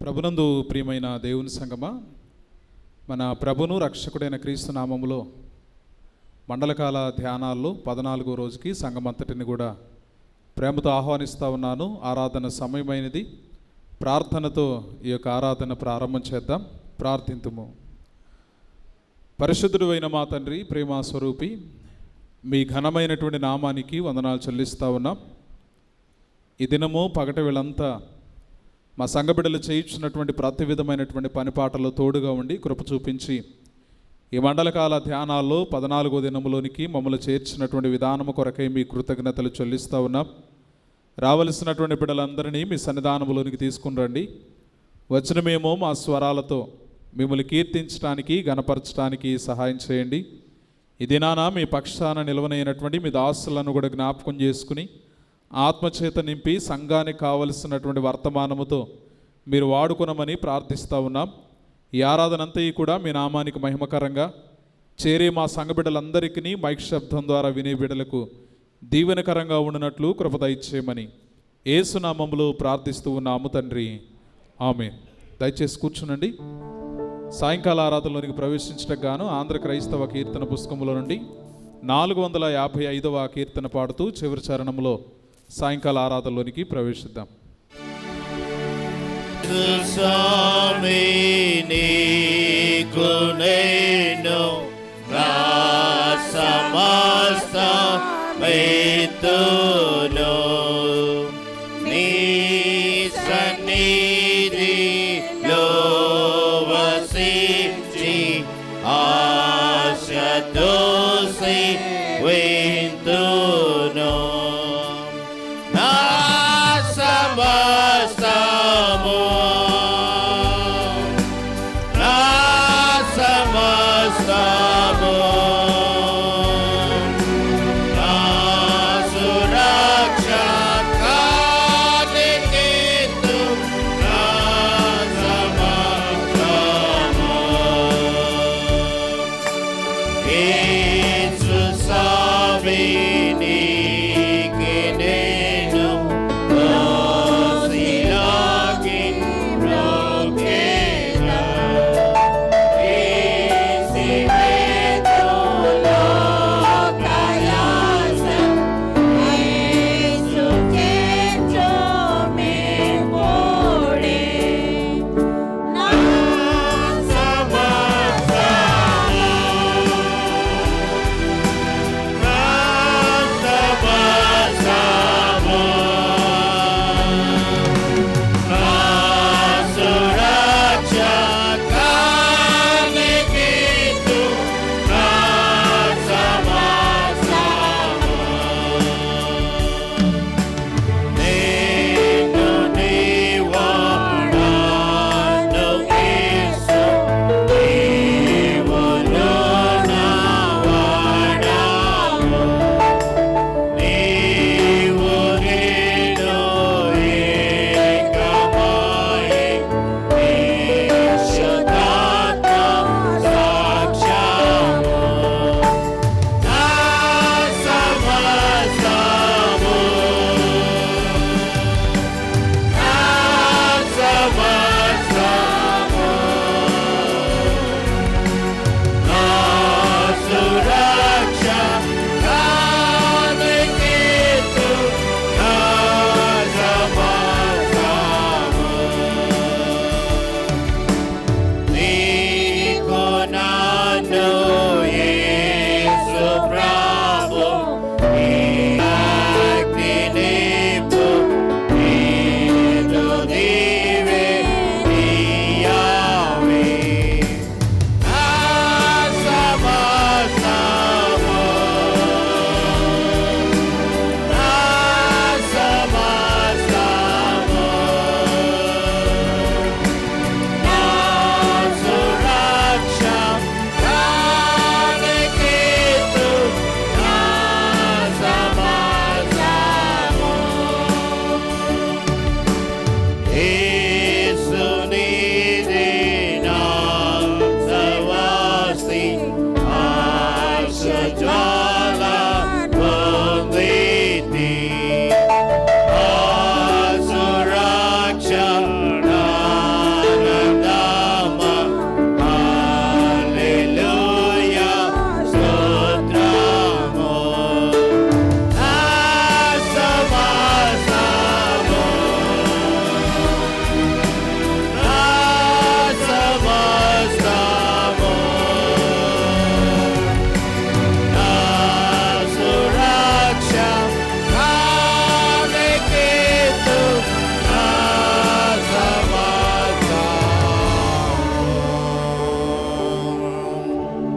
ప్రభునందు ప్రియమైన దేవుని సంగమా, మన ప్రభును రక్షకుడైన క్రీస్తు నామములో మండలకాల ధ్యానాల్లో 14వ రోజుకి సంఘమంతటిని కూడా ప్రేమతో ఆహ్వానిస్తూ ఉన్నాను. ఆరాధన సమయమైనది. ప్రార్థనతో ఈ యొక్క ఆరాధన ప్రారంభం చేద్దాం. ప్రార్థింతుము. పరిశుద్ధుడు అయిన మా తండ్రి, ప్రేమ స్వరూపి, మీ ఘనమైనటువంటి నామానికి వందనాలు చెల్లిస్తూ ఉన్నాం. ఈ దినము పగటి వేళంతా మా సంఘ బిడ్డలు చేయించినటువంటి ప్రతి విధమైనటువంటి పనిపాటలు తోడుగా ఉండి కృప చూపించి ఈ మండలకాల ధ్యానాల్లో 14వ దినములోనికి మమ్మల్ని చేర్చినటువంటి విధానము కొరకై మీ కృతజ్ఞతలు చెల్లిస్తూ ఉన్నాం. రావలసినటువంటి బిడ్డలందరినీ మీ సన్నిధానములోనికి తీసుకుని రండి. వచనమేమో మా స్వరాలతో మిమ్మల్ని కీర్తించడానికి, గణపరచడానికి సహాయం చేయండి. ఈ దినాన మీ పక్షాన నిలవనైనటువంటి మీ దాసులను కూడా జ్ఞాపకం చేసుకుని ఆత్మచేత నింపి సంఘానికి కావలసినటువంటి వర్తమానముతో మీరు వాడుకునమని ప్రార్థిస్తూ ఉన్నాం. ఈ ఆరాధన అంతయు కూడా మీ నామానికి మహిమకరంగా చేరే మా సంఘ బిడ్డలందరికీ మైక్ శబ్దం ద్వారా వినే బిడ్డలకు దీవెనకరంగా ఉండినట్లు కృప దయచేయమని యేసు నామములో ప్రార్థిస్తూ ఉన్నాము తండ్రి, ఆమేన్. దయచేసి కూర్చునండి. సాయంకాల ఆరాధనలోనికి ప్రవేశించడానికి గాను ఆంధ్ర క్రైస్తవ కీర్తన పుస్తకంలో నుండి 455వ కీర్తన పాడుతూ చివరి చరణంలో సాయంకాల ఆరాధనలోనికి ప్రవేశిద్దాం. Jesus,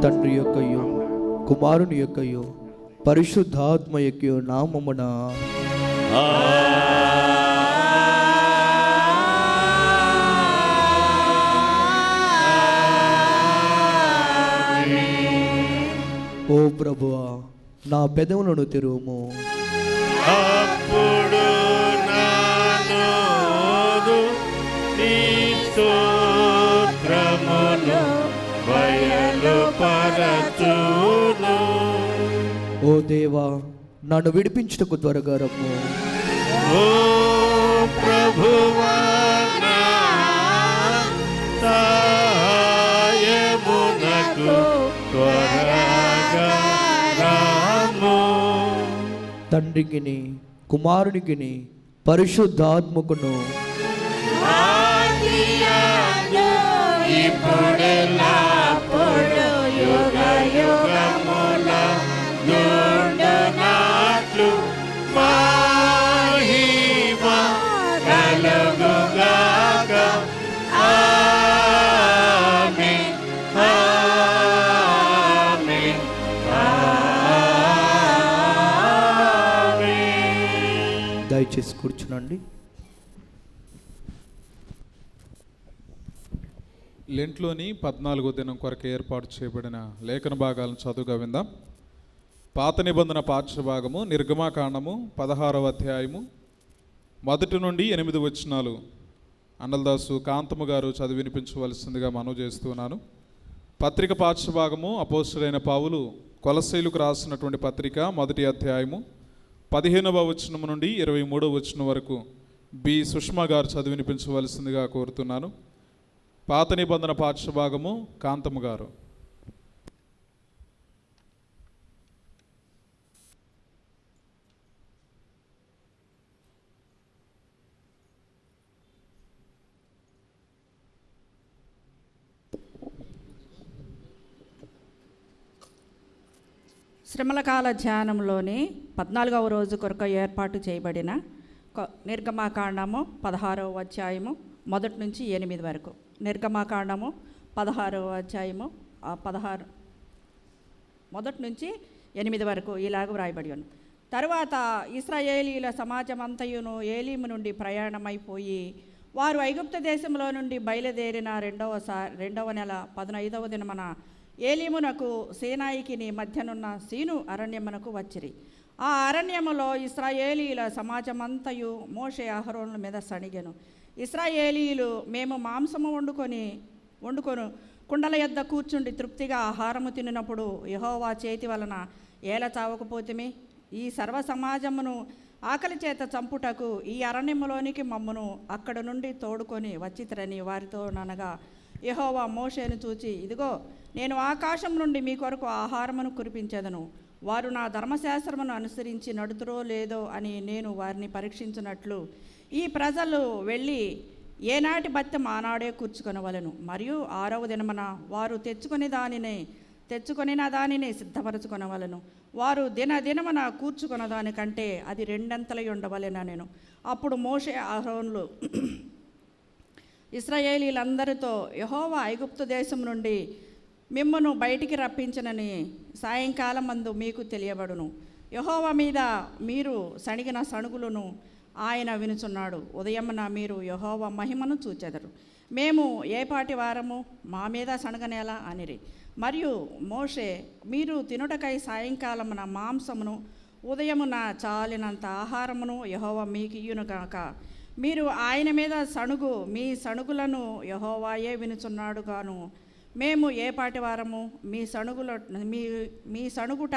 తండ్రి యొక్కయు కుమారుని యొక్కయు పరిశుద్ధాత్మ యొక్కయు నామమున ఓ ప్రభువా, నా పెదవులను తెరువుము. అప్పుడు నా నోరు నీ స్తోత్రమును బయలుపరచును. ఓ దేవా, నన్ను విడిపించుటకు త్వరగా రమ్ము. ఓ ప్రభువా, నా సహాయమునకు త్వరగా రాము. తండ్రికిని కుమారునికిని పరిశుద్ధాత్మకును ఇప్పుడెల్లప్పుడు యుగయుగముల నుండునట్లు మహిమ కలుగుగాక. ఆమేన్, ఆమేన్, ఆమేన్. దయచేసి కూర్చునండి. లెంట్లోని 14వ దినం కొరకు ఏర్పాటు చేయబడిన లేఖన భాగాలను చదువుగా విందాం. పాత నిబంధన పాఠ్యభాగము నిర్గమాకాండము 16వ అధ్యాయము 1 నుండి 8 వచనాలు అన్నలదాసు కాంతమ్మ గారు చదివి వినిపించవలసిందిగా మనవి చేస్తున్నాను. పత్రిక పాఠ్యభాగము అపోస్తలుడైన పౌలు కొలస్సీయులకు రాసినటువంటి పత్రిక 1వ అధ్యాయము 15వ వచనం నుండి 23వ వచనం వరకు బి సుష్మా గారు చదివి వినిపించవలసిందిగా కోరుతున్నాను. పాత నిబంధన పాఠ్యభాగము కాంతమ్మ గారు. శ్రమలకాల ధ్యానంలోని 14వ రోజు కొరకు ఏర్పాటు చేయబడిన నిర్గమాకాండము 16వ అధ్యాయము 1 నుంచి 8 వరకు. నిర్గమాకాండము 16వ అధ్యాయము 1 నుంచి 8 వరకు ఇలాగ వ్రాయబడి ఉంది. తరువాత ఇశ్రాయేలీల సమాజమంతయును ఏలీము నుండి ప్రయాణమైపోయి వారు ఐగుప్తు దేశంలో నుండి బయలుదేరిన రెండవ నెల 15వ దినమున ఏలీమునకు సేనాయికిని మధ్యనున్న సీను అరణ్యమునకు వచ్చిరి. ఆ అరణ్యములో ఇశ్రాయేలీల సమాజమంతయు మోషే అహరోనుల మీద సణిగెను. ఇశ్రాయేలీయులు మేము మాంసము వండుకొను కుండల యొద్ద కూర్చుండి తృప్తిగా ఆహారము తినినప్పుడు యెహోవా చేతి వలన ఏల చావకపోతిమి. ఈ సర్వ సమాజమును ఆకలి చేత చంపుటకు ఈ అరణ్యములోనికి మమ్మను అక్కడ నుండి తోడుకొని వచ్చితిరని వారితో ననగా, యెహోవా మోషేను చూచి, ఇదిగో నేను ఆకాశం నుండి మీ కొరకు ఆహారమును కురిపించెదను. వారు నా ధర్మశాస్త్రమును అనుసరించి నడుతురో లేదో అని నేను వారిని పరీక్షించినట్లు ఈ ప్రజలు వెళ్ళి ఏనాటి బత్తెం ఆనాడే కూర్చుకొనవలెను. మరియు 6వ దినమున వారు తెచ్చుకొనిన దానిని సిద్ధపరచుకొనవలెను. వారు దినమున కూర్చుకొన దానికంటే అది 2 అంతలై ఉండవలెనెను. అప్పుడు మోషే అహరోనులు ఇశ్రాయేలీలందరితో, యెహోవా ఐగుప్తు దేశం నుండి మిమ్మును బయటికి రప్పించనని సాయంకాలం మందు మీకు తెలియబడును. యెహోవా మీద మీరు సణిగిన సణుగులను ఆయన వినుచున్నాడు. ఉదయమున మీరు యెహోవా మహిమను చూచెదరు. మేము ఏపాటి వారము, మా మీద సణగనేలా అనిరి. మరియు మోషే, మీరు తినుటకై సాయంకాలమున మాంసమును ఉదయమున చాలినంత ఆహారమును యెహోవా మీకు ఇయ్యును గాక. మీరు ఆయన మీద మీ సణుగులను యెహోవాయే వినుచున్నాడు గాను మేము ఏపాటి వారము, మీ సణుగుట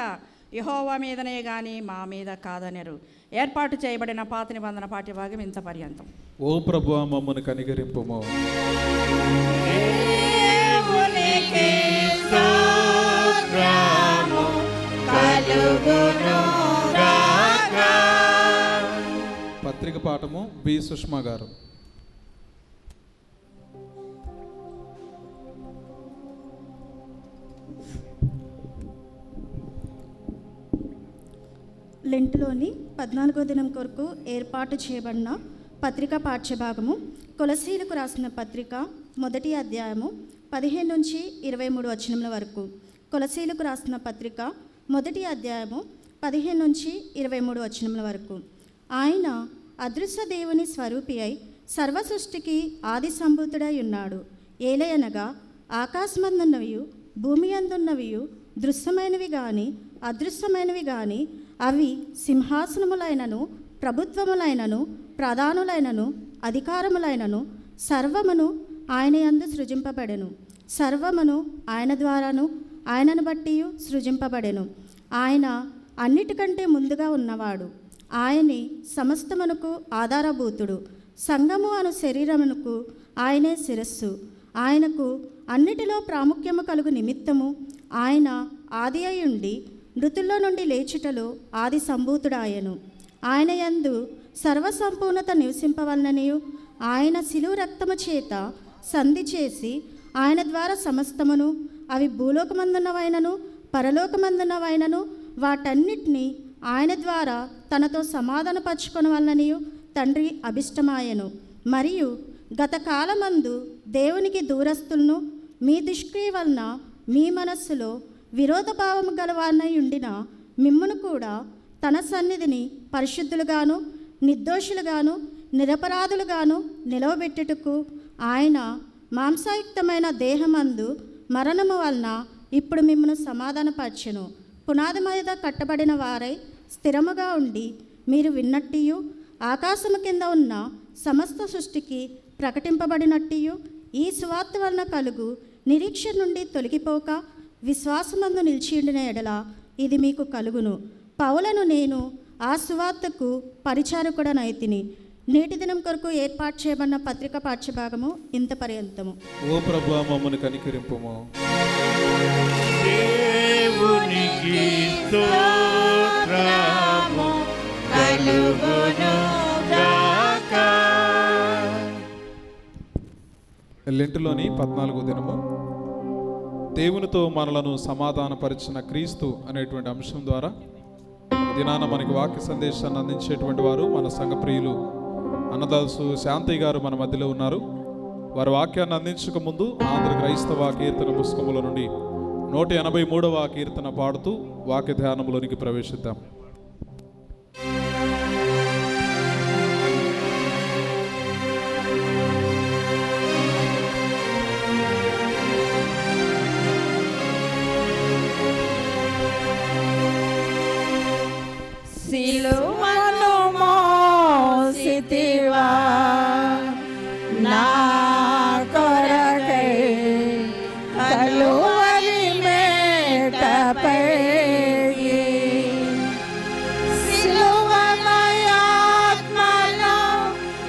యెహోవా మీదనే గాని మా మీద కాదనరు. ఏర్పాటు చేయబడిన పాత నిబంధన పాఠ్యభాగం ఇంత పర్యంతం. ఓ ప్రభువా, మమ్మను కనికరింపుము. పత్రిక పాఠము బి సుష్మా గారు. లెంటులోని 14వ దినం కొరకు ఏర్పాటు చేయబడిన పత్రిక పాఠ్యభాగము కొలస్సీలకు రాసిన పత్రిక 1వ అధ్యాయము 15 నుంచి 23 వచనముల వరకు. కొలసీలకు రాసిన పత్రిక 1వ అధ్యాయము 15 నుంచి 23 వచనముల వరకు. ఆయన అదృశ్య దేవుని స్వరూపి అయి సర్వ సృష్టికి ఆది సంభూతుడై ఉన్నాడు. ఏలయనగా ఆకాశమందున్నవియు భూమి అందున్నవియు దృశ్యమైనవి కానీ అదృశ్యమైనవి కానీ అవి సింహాసనములైనను ప్రభుత్వములైనను ప్రధానులైనను అధికారములైనను సర్వమును ఆయన యందు సృజింపబడెను. సర్వమును ఆయన ద్వారాను ఆయనను బట్టి సృజింపబడెను. ఆయన అన్నిటికంటే ముందుగా ఉన్నవాడు. ఆయనే సమస్తమునకు ఆధారభూతుడు. సంఘము అను శరీరమునకు ఆయనే శిరస్సు. ఆయనకు అన్నిటిలో ప్రాముఖ్యము కలుగు నిమిత్తము ఆయన ఆది అయ్యుండి మృతుల్లో నుండి లేచుటలో ఆది సంభూతుడాయను. ఆయన యందు సర్వసంపూర్ణత నివసింపవలననియు ఆయన శిలువ రక్తము చేత సంధి చేసి ఆయన ద్వారా సమస్తమును, అవి భూలోకమందున్నవైనను పరలోకమందున్నవైనను వాటన్నిటినీ ఆయన ద్వారా తనతో సమాధానపరచుకొనవలననియు తండ్రి అభిష్టమాయను. మరియు గత కాలమందు దేవునికి దూరస్తులను మీ దుష్క్రియ వలన మీ మనస్సులో విరోధభావము గలవారనై ఉండిన మిమ్మును కూడా తన సన్నిధిని పరిశుద్ధులుగాను నిర్దోషులుగాను నిరపరాధులుగాను నిలవబెట్టుటకు ఆయన మాంసాయుక్తమైన దేహమందు మరణము వలన ఇప్పుడు మిమ్మను సమాధానపరచెను. పునాది మీద కట్టబడిన వారై స్థిరముగా ఉండి మీరు విన్నట్టియు ఆకాశము కింద ఉన్న సమస్త సృష్టికి ప్రకటింపబడినట్టియు ఈ సువార్త వలన కలుగు నిరీక్షణ నుండి తొలగిపోక విశ్వాసమందు నిలిచియుండిన ఎడల ఇది మీకు కలుగును. పౌలను నేను ఆ సువార్తకు పరిచారకుడనైతిని. నేటి దినం కొరకు ఏర్పాటు చేయబడిన పత్రిక పాఠ్యభాగము ఇంత పర్యంతము. ఓ ప్రభువా మమ్మల్ని కనికరింపుము. దేవునికి స్తోత్రము కలుగును గాక. లెంటులోని 14వ దినము దేవునితో మనలను సమాధానపరిచిన క్రీస్తు అనేటువంటి అంశం ద్వారా ఈ దినాన మనకి వాక్య సందేశాన్ని అందించేటువంటి వారు మన సంఘ ప్రియులు అన్నదాసు శాంతయ్య గారు మన మధ్యలో ఉన్నారు. వారి వాక్యాన్ని అందించక ముందు ఆంధ్ర క్రైస్తవ కీర్తన పుస్తకముల నుండి 183వ కీర్తన పాడుతూ వాక్య ధ్యానంలోనికి ప్రవేశిద్దాం. సిలువను మోసితివా నా కొరకై కలువరి మేటపై సిలువనయాత్మలో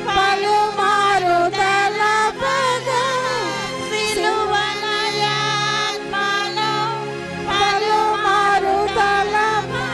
పలుమారు తలపగా సిలువనయాత్మలో పలుమారు తలపగా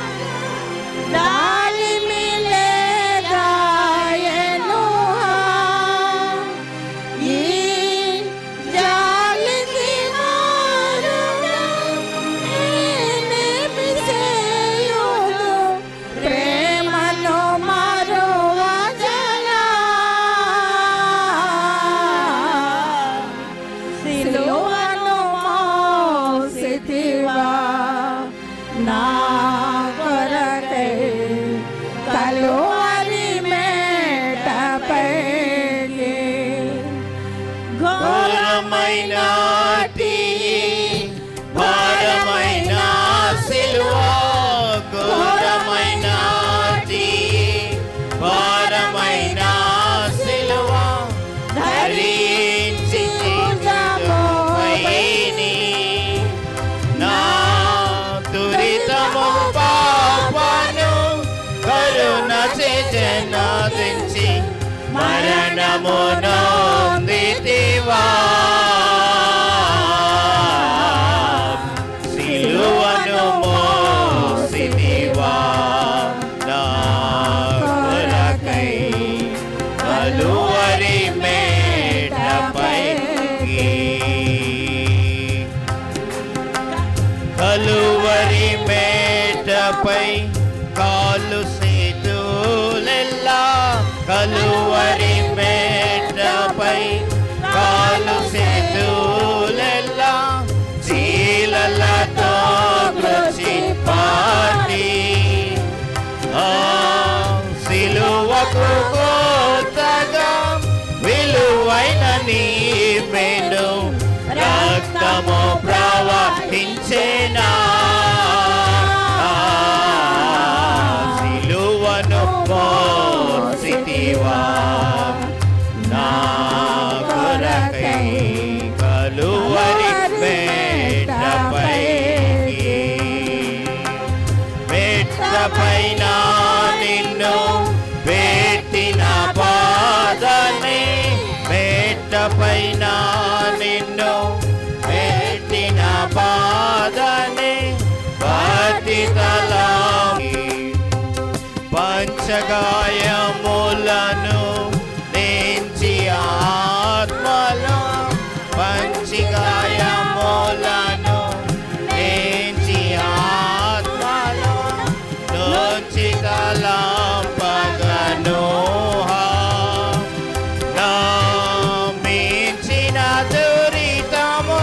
మరణమునొందితివా సిలువను మోసితివా నా కొరకై కలువరి మేటపై కలువరి మేటపై కాలు సేతులెల్లా కలువరి మేటపై కాలు సేతులెల్లా చీలలతో గాయములను నేంచి ఆత్మలో పంచి గాయములను నేంచి ఆత్మలో నోచి తలంపగను మించిన దురితము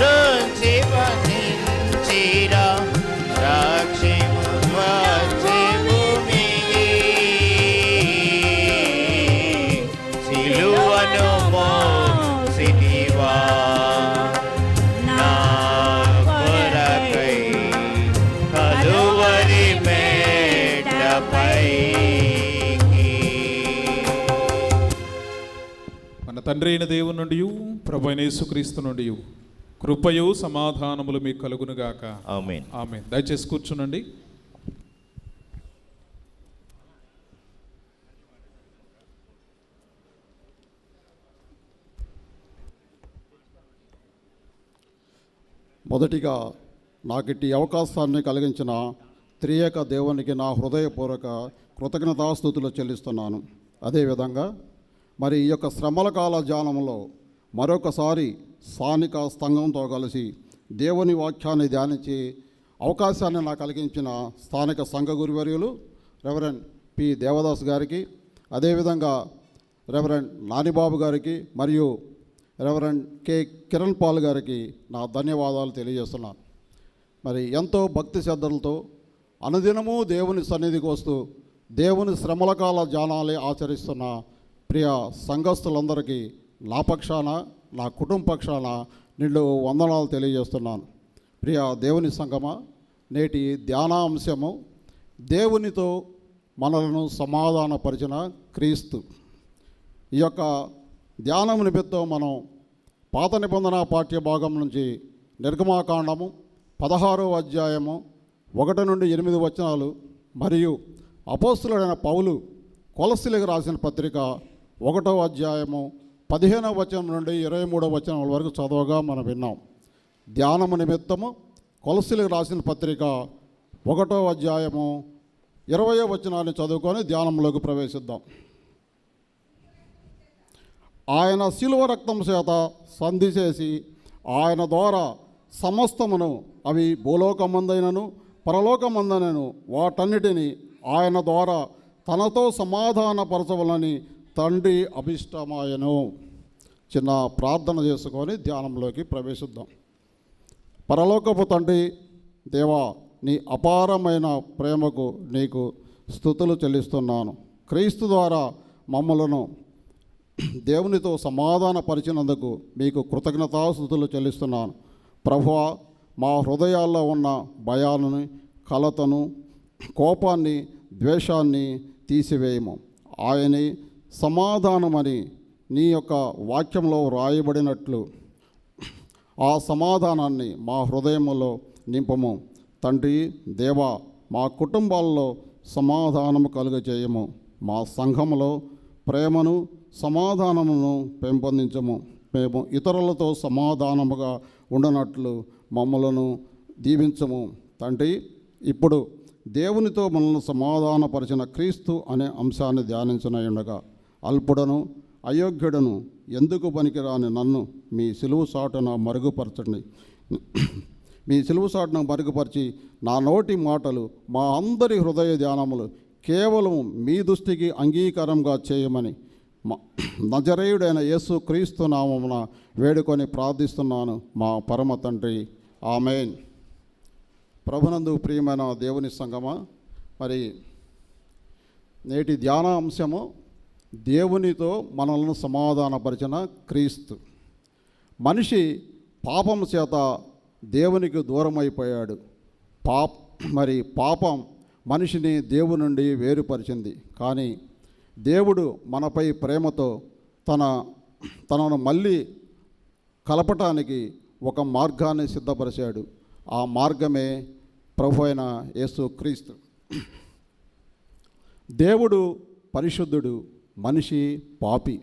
రుచి పఠించిరా సాక్ష్యము వచ్చే భూమికి సిలువను మోసితివా నా కొరకై కలువరి మేటపైకి. మన తండ్రి అయిన దేవుని నుండి ప్రభు అయిన యేసుక్రీస్తు నుండి కృపయు సమాధానములు మీకు కలుగునుగాక. ఆమేన్. ఆమేన్. దయచేసి కూర్చునండి. మొదటిగా నాకు ఇట్టి అవకాశాన్ని కలిగించిన త్రియేక దేవునికి నా హృదయపూర్వక కృతజ్ఞతాస్తుతులు చెల్లిస్తున్నాను. అదేవిధంగా మరి ఈ యొక్క శ్రమల కాల ధ్యానంలో మరొకసారి స్థానిక సంఘంతో కలిసి దేవుని వాక్యాన్ని ధ్యానించి అవకాశాన్ని నాకు కలిగించిన స్థానిక సంఘ గురువర్యులు రెవరెండ్ పి దేవదాస్ గారికి, అదేవిధంగా రెవరెండ్ నానిబాబు గారికి మరియు రెవరెండ్ కె కిరణ్ పాల్ గారికి నా ధన్యవాదాలు తెలియజేస్తున్నాను. మరి ఎంతో భక్తి శ్రద్ధలతో అనుదినము దేవుని సన్నిధికి వస్తూ దేవుని శ్రమల కాల ధ్యానాలే ఆచరిస్తున్న ప్రియ సంఘస్థులందరికీ నా పక్షాన, నా కుటుంబ పక్షాన నిండు వందనాలు తెలియజేస్తున్నాను. ప్రియ దేవుని సంగమ, నేటి ధ్యానాంశము దేవునితో మనలను సమాధానపరిచిన క్రీస్తు. ఈ యొక్క ధ్యానం నిమిత్తం మనం పాత నిబంధన పాఠ్య భాగం నుంచి నిర్గమాకాండము 16వ అధ్యాయము 1 నుండి 8 వచనాలు మరియు అపోస్తులుడైన పౌలు కొలస్సీలకు రాసిన పత్రిక 1వ అధ్యాయము 15వ వచనం నుండి 23వ వచనం వరకు చదవగా మనం విన్నాం. ధ్యానము నిమిత్తము కొలస్సీలకు రాసిన పత్రిక 1వ అధ్యాయము 20వ వచనాన్ని చదువుకొని ధ్యానంలోకి ప్రవేశిద్దాం. ఆయన శిలువ రక్తం చేత సంధి చేసి ఆయన ద్వారా సమస్తమును, అవి భూలోకమందైనను పరలోకమందైనను వాటన్నిటినీ ఆయన ద్వారా తనతో సమాధానపరచవలని తండ్రి అభిష్టమాయను. చిన్న ప్రార్థన చేసుకొని ధ్యానంలోకి ప్రవేశిద్దాం. పరలోకపు తండ్రి దేవా, నీ అపారమైన ప్రేమకు నీకు స్తుతులు చెల్లిస్తున్నాను. క్రీస్తు ద్వారా మమ్మలను దేవునితో సమాధానపరిచినందుకు మీకు కృతజ్ఞతాస్తుతులు చెల్లిస్తున్నాను. ప్రభువా, మా హృదయాల్లో ఉన్న భయాలను, కలతను, కోపాన్ని, ద్వేషాన్ని తీసివేయము. ఆయనే సమాధానమని నీ యొక్క వాక్యంలో వ్రాయబడినట్లు ఆ సమాధానాన్ని మా హృదయంలో నింపము. తండ్రి దేవా, మా కుటుంబాల్లో సమాధానము కలుగజేయము. మా సంఘములో ప్రేమను, సమాధానమును పెంపొందించము. మేము ఇతరులతో సమాధానముగా ఉండనట్లు మమ్మలను దీవించము. తండ్రి, ఇప్పుడు దేవునితో మనల్ని సమాధానపరిచిన క్రీస్తు అనే అంశాన్ని ధ్యానించనయుండగా అల్పుడను, అయోగ్యుడను, ఎందుకు పనికిరాని నన్ను మీ సిలువు సాటున మరుగుపరచండి. మీ సిలువు సాటును మరుగుపరిచి నా నోటి మాటలు, మా అందరి హృదయ ధ్యానములు కేవలం మీ దృష్టికి అంగీకారంగా చేయమని నజరేయుడైన యేసు క్రీస్తు నామమున వేడుకొని ప్రార్థిస్తున్నాను మా పరమ తండ్రి. ఆమేన్. ప్రభునందు ప్రియమైన దేవుని సంగమా, మరి నేటి ధ్యాన అంశము దేవునితో మనల్ని సమాధానపరిచిన క్రీస్తు. మనిషి పాపం చేత దేవునికి దూరం అయిపోయాడు. మరి పాపం మనిషిని దేవుని నుండి వేరుపరిచింది. కానీ దేవుడు మనపై ప్రేమతో తనను మళ్ళీ కలపటానికి ఒక మార్గాన్ని సిద్ధపరిచాడు. ఆ మార్గమే ప్రభు అయిన యేసు క్రీస్తు. దేవుడు పరిశుద్ధుడు, మనిషి పాపి.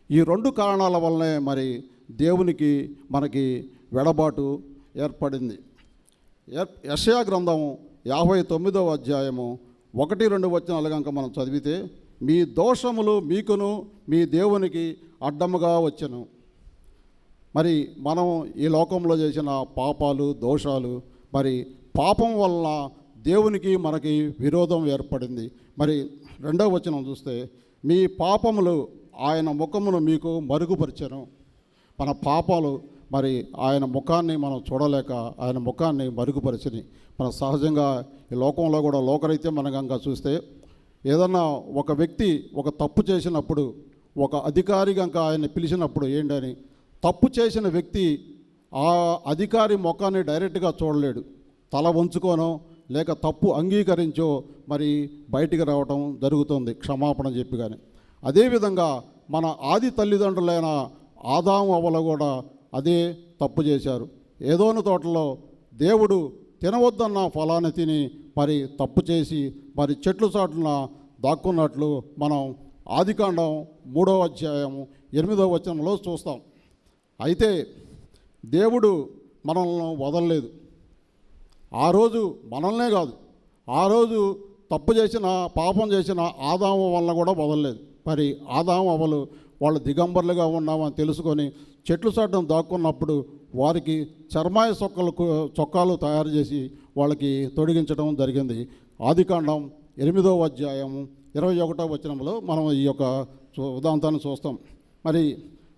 ఈ రెండు కారణాల వల్లనే మరి దేవునికి మనకి వెడబాటు ఏర్పడింది. యెషయా గ్రంథం 59వ అధ్యాయము 1-2 వచనాలు కనుక మనం చదివితే, మీ దోషములు మీకును మీ దేవునికి అడ్డముగా వచ్చెను. మరి మనం ఈ లోకంలో చేసిన పాపాలు, దోషాలు, మరి పాపం వలన దేవునికి మనకి విరోధం ఏర్పడింది. మరి 2వ వచనం చూస్తే, మీ పాపములు ఆయన ముఖమును మీకు మరుగుపరిచెను. మన పాపాలు మరి ఆయన ముఖాన్ని మనం చూడలేక ఆయన ముఖాన్ని మరుగుపరిచిని. మన సహజంగా ఈ లోకంలో కూడా లోకరీత్యా మనం కనుక చూస్తే, ఏదన్నా ఒక వ్యక్తి ఒక తప్పు చేసినప్పుడు, ఒక అధికారి కనుక ఆయన పిలిచినప్పుడు ఏంటని, తప్పు చేసిన వ్యక్తి ఆ అధికారి ముఖాన్ని డైరెక్ట్గా చూడలేడు. తల వంచుకోనో లేక తప్పు అంగీకరించో మరి బయటికి రావటం జరుగుతుంది, క్షమాపణ చెప్పి. కానీ అదేవిధంగా మన ఆది తల్లిదండ్రులైన ఆదాము అవ్వలు కూడా అదే తప్పు చేశారు. ఏదోను తోటలో దేవుడు తినవద్దన్న ఫలాన్ని తిని మరి తప్పు చేసి మరి చెట్లు చాటున దాక్కున్నట్లు మనం ఆదికాండం 3వ అధ్యాయము 8వ వచనంలో చూస్తాం. అయితే దేవుడు మనల్ని వదలలేదు. ఆ రోజు మనల్నే కాదు, ఆ రోజు తప్పు చేసిన పాపం చేసిన ఆదాము వలన కూడా వదలలేదు. మరి ఆదాము అవ్వలు వాళ్ళు దిగంబర్లుగా ఉన్నామని తెలుసుకొని చెట్లు చాటును దాక్కున్నప్పుడు వారికి చర్మాయ చొక్కాలు తయారు చేసి వాళ్ళకి తొడిగించడం జరిగింది. ఆదికాండం 8వ అధ్యాయము 21వ వచనంలో మనం ఈ యొక్క ఉదాంతాన్ని చూస్తాం. మరి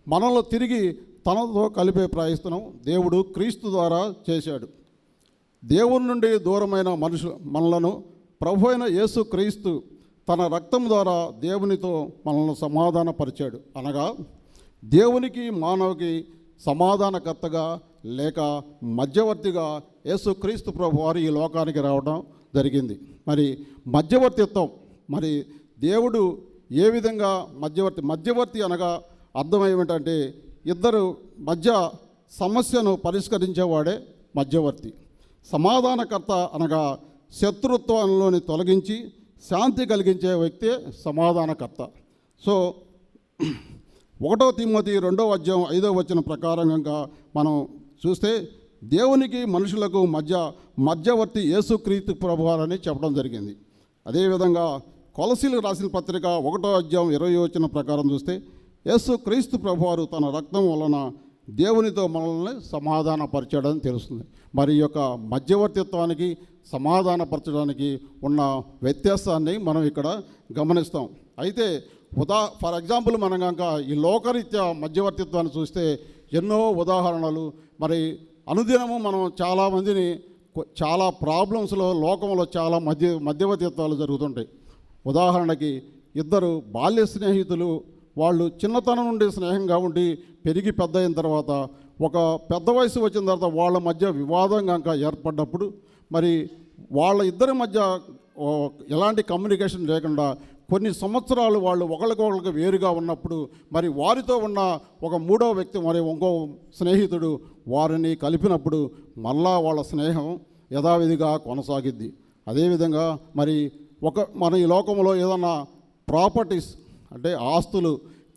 మనల్ని తిరిగి తనతో కలిపే ప్రయత్నం దేవుడు క్రీస్తు ద్వారా చేశాడు. దేవుని నుండి దూరమైన మనలను ప్రభు అయిన యేసు క్రీస్తు తన రక్తం ద్వారా దేవునితో మనల్ని సమాధానపరిచాడు. అనగా దేవునికి మానవుకి సమాధానకర్తగా లేక మధ్యవర్తిగా యేసు క్రీస్తు ప్రభు వారు ఈ లోకానికి రావడం జరిగింది. మరి మధ్యవర్తిత్వం, మరి దేవుడు ఏ విధంగా మధ్యవర్తి అనగా అర్థం ఏమిటంటే, ఇద్దరు మధ్య సమస్యను పరిష్కరించేవాడే మధ్యవర్తి. సమాధానకర్త అనగా శత్రుత్వంలోని తొలగించి శాంతి కలిగించే వ్యక్తే సమాధానకర్త. సో 1 తిమోతి 2వ అధ్యాయం 5వ వచనం ప్రకారంగా మనం చూస్తే, దేవునికి మనుషులకు మధ్యవర్తి యేసుక్రీస్తు ప్రభువారని చెప్పడం జరిగింది. అదేవిధంగా కొలసీలకు రాసిన పత్రిక 1వ అధ్యాయం 20వ వచనం ప్రకారం చూస్తే, యేసుక్రీస్తు ప్రభువారు తన రక్తం వలన దేవునితో మనల్ని సమాధానపరచడని తెలుస్తుంది. మరి ఈ యొక్క మధ్యవర్తిత్వానికి సమాధానపరచడానికి ఉన్న వ్యత్యాసాన్ని మనం ఇక్కడ గమనిస్తాం. అయితే ఫర్ ఎగ్జాంపుల్ మనం కనుక ఈ లోకరీత్యా మధ్యవర్తిత్వాన్ని చూస్తే ఎన్నో ఉదాహరణలు, మరి అనుదినము మనం చాలామందిని చాలా ప్రాబ్లమ్స్లో లోకంలో చాలా మధ్యవర్తిత్వాలు జరుగుతుంటాయి. ఉదాహరణకి ఇద్దరు బాల్య స్నేహితులు, వాళ్ళు చిన్నతనం నుండి స్నేహంగా ఉండి పెరిగి పెద్ద అయిన తర్వాత ఒక పెద్ద వయసు వచ్చిన తర్వాత వాళ్ళ మధ్య వివాదం కనుక ఏర్పడ్డప్పుడు, మరి వాళ్ళ ఇద్దరి మధ్య ఎలాంటి కమ్యూనికేషన్ లేకుండా కొన్ని సంవత్సరాలు వాళ్ళు ఒకరికొకరికి వేరుగా ఉన్నప్పుడు, మరి వారితో ఉన్న ఒక 3వ వ్యక్తి మరి ఇంకో స్నేహితుడు వారిని కలిపినప్పుడు మళ్ళా వాళ్ళ స్నేహం యథావిధిగా కొనసాగిద్ది. అదేవిధంగా మరి మన ఈ లోకంలో ఏదన్నా ప్రాపర్టీస్ అంటే ఆస్తులు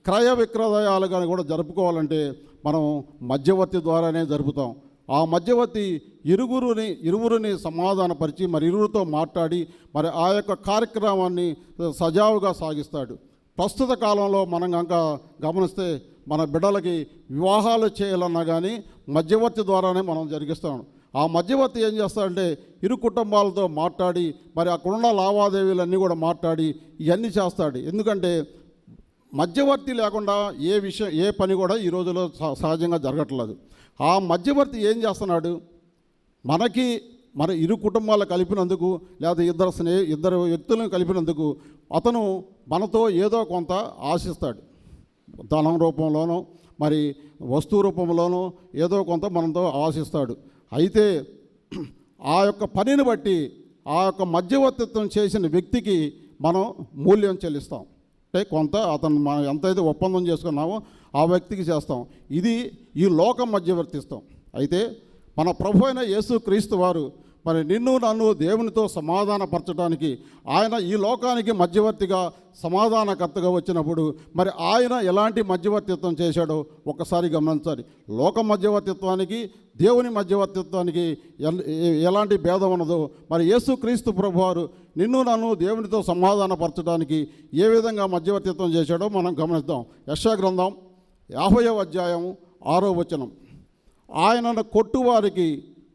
క్రయ విక్రయాలు కానీ కూడా జరుపుకోవాలంటే మనం మధ్యవర్తి ద్వారానే జరుపుతాం. ఆ మధ్యవర్తి ఇరువురిని సమాధానపరిచి మరి ఇరువురితో మాట్లాడి మరి ఆ యొక్క కార్యక్రమాన్ని సజావుగా సాగిస్తాడు. ప్రస్తుత కాలంలో మనం కనుక గమనిస్తే మన బిడ్డలకి వివాహాలు చేయాలన్నా కానీ మధ్యవర్తి ద్వారానే మనం జరిగిస్తాం. ఆ మధ్యవర్తి ఏం చేస్తాడంటే ఇరు కుటుంబాలతో మాట్లాడి మరి అక్కడున్న లావాదేవీలన్నీ కూడా మాట్లాడి ఇవన్నీ చేస్తాడు. ఎందుకంటే మధ్యవర్తి లేకుండా ఏ పని కూడా ఈ రోజులో సహజంగా జరగట్లేదు. ఆ మధ్యవర్తి ఏం చేస్తున్నాడు, మన ఇరు కుటుంబాలు కలిపినందుకు లేదా ఇద్దరు వ్యక్తులను కలిపినందుకు అతను మనతో ఏదో కొంత ఆశిస్తాడు. ధనం రూపంలోనో మరి వస్తువు రూపంలోనో ఏదో కొంత మనతో ఆశిస్తాడు. అయితే ఆ యొక్క పనిని బట్టి ఆ యొక్క మధ్యవర్తిత్వం చేసిన వ్యక్తికి మనం మూల్యం చెల్లిస్తాం. అంటే కొంత మనం ఎంతైతే ఒప్పందం చేసుకున్నామో ఆ వ్యక్తికి చేస్తాం. ఇది ఈ లోకం మధ్యవర్తిస్తాం. అయితే మన ప్రభు అయిన యేసు క్రీస్తు వారు మరి నన్ను దేవునితో సమాధానపరచడానికి ఆయన ఈ లోకానికి మధ్యవర్తిగా సమాధానకర్తగా వచ్చినప్పుడు మరి ఆయన ఎలాంటి మధ్యవర్తిత్వం చేశాడో ఒకసారి గమనించాలి. లోక మధ్యవర్తిత్వానికి దేవుని మధ్యవర్తిత్వానికి ఎలాంటి భేదం ఉన్నదో మరి యేసుక్రీస్తు ప్రభువారు నిన్ను నన్ను దేవునితో సమాధానపరచడానికి ఏ విధంగా మధ్యవర్తిత్వం చేశాడో మనం గమనిద్దాం. యెషయా గ్రంథం 50వ అధ్యాయం 6వ వచనం. ఆయనను కొట్టువారికి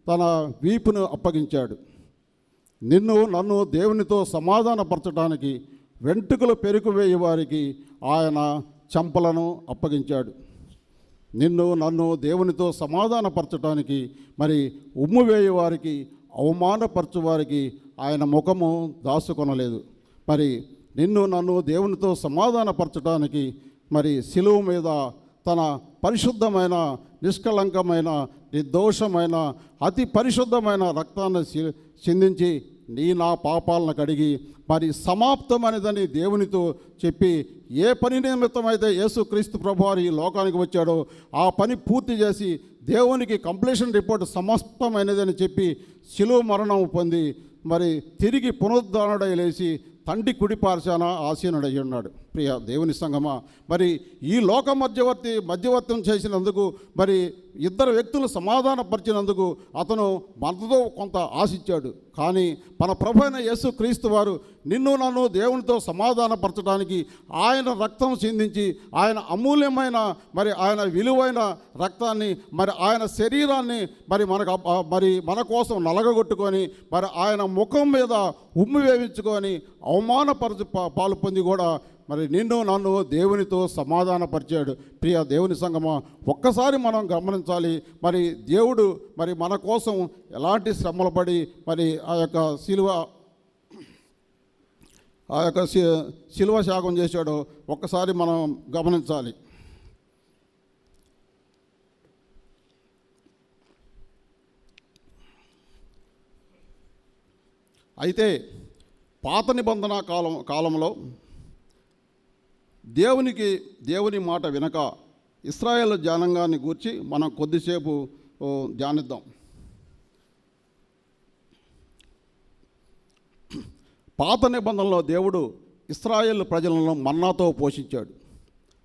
తన వీపును అప్పగించాడు. నిన్ను నన్ను దేవునితో సమాధానపరచడానికి వెంట్రుకలు పెరుకువేయి వారికి ఆయన చెంపలను అప్పగించాడు. నిన్ను నన్ను దేవునితో సమాధానపరచడానికి మరి ఉమ్ము వేయి వారికి అవమానపరచు వారికి ఆయన ముఖము దాచుకొనలేదు. మరి నిన్ను నన్ను దేవునితో సమాధానపరచడానికి మరి శిలువ మీద తన పరిశుద్ధమైన నిష్కళంకమైన నిర్దోషమైన అతి పరిశుద్ధమైన రక్తాన్ని చిందించి నా పాపాలను కడిగి మరి సమాప్తమైనదని దేవునితో చెప్పి ఏ పని నిమిత్తమైతే యేసుక్రీస్తు ప్రభువారు ఈ లోకానికి వచ్చాడో ఆ పని పూర్తి చేసి దేవునికి కంప్లీషన్ రిపోర్ట్ సమస్తమైనదని చెప్పి శిలువ మరణం పొంది మరి తిరిగి పునరుద్ధరణుడై లేచి తండ్రి కుడిపార్శాన ఆసీనుడై ఉన్నాడు. ప్రియ దేవుని సంగమా, మరి ఈ లోక మధ్యవర్తం చేసినందుకు మరి ఇద్దరు వ్యక్తులు సమాధానపరిచినందుకు అతను మనతో కొంత ఆశించాడు. కానీ మన ప్రభు అయిన యేసుక్రీస్తు వారు నిన్ను నన్ను దేవునితో సమాధానపరచడానికి ఆయన రక్తం చిందించి ఆయన అమూల్యమైన మరి ఆయన విలువైన రక్తాన్ని మరి ఆయన శరీరాన్ని మరి మన కోసం నలగగొట్టుకొని మరి ఆయన ముఖం మీద ఉమ్మి వేయించుకొని అవమానపరచు పాలు పొంది కూడా మరి నిన్ను నన్ను దేవునితో సమాధానపరిచాడు. ప్రియ దేవుని సంగమా, ఒక్కసారి మనం గమనించాలి. మరి దేవుడు మరి మన కోసం ఎలాంటి శ్రమలు పడి మరి ఆ యొక్క శిలువ త్యాగం చేశాడో ఒక్కసారి మనం గమనించాలి. అయితే పాత నిబంధన కాలంలో దేవుని మాట వినక ఇశ్రాయేలు జనాంగాన్ని గూర్చి మనం కొద్దిసేపు ధ్యానిద్దాం. పాత నిబంధనలో దేవుడు ఇశ్రాయేలు ప్రజలను మన్నాతో పోషించాడు.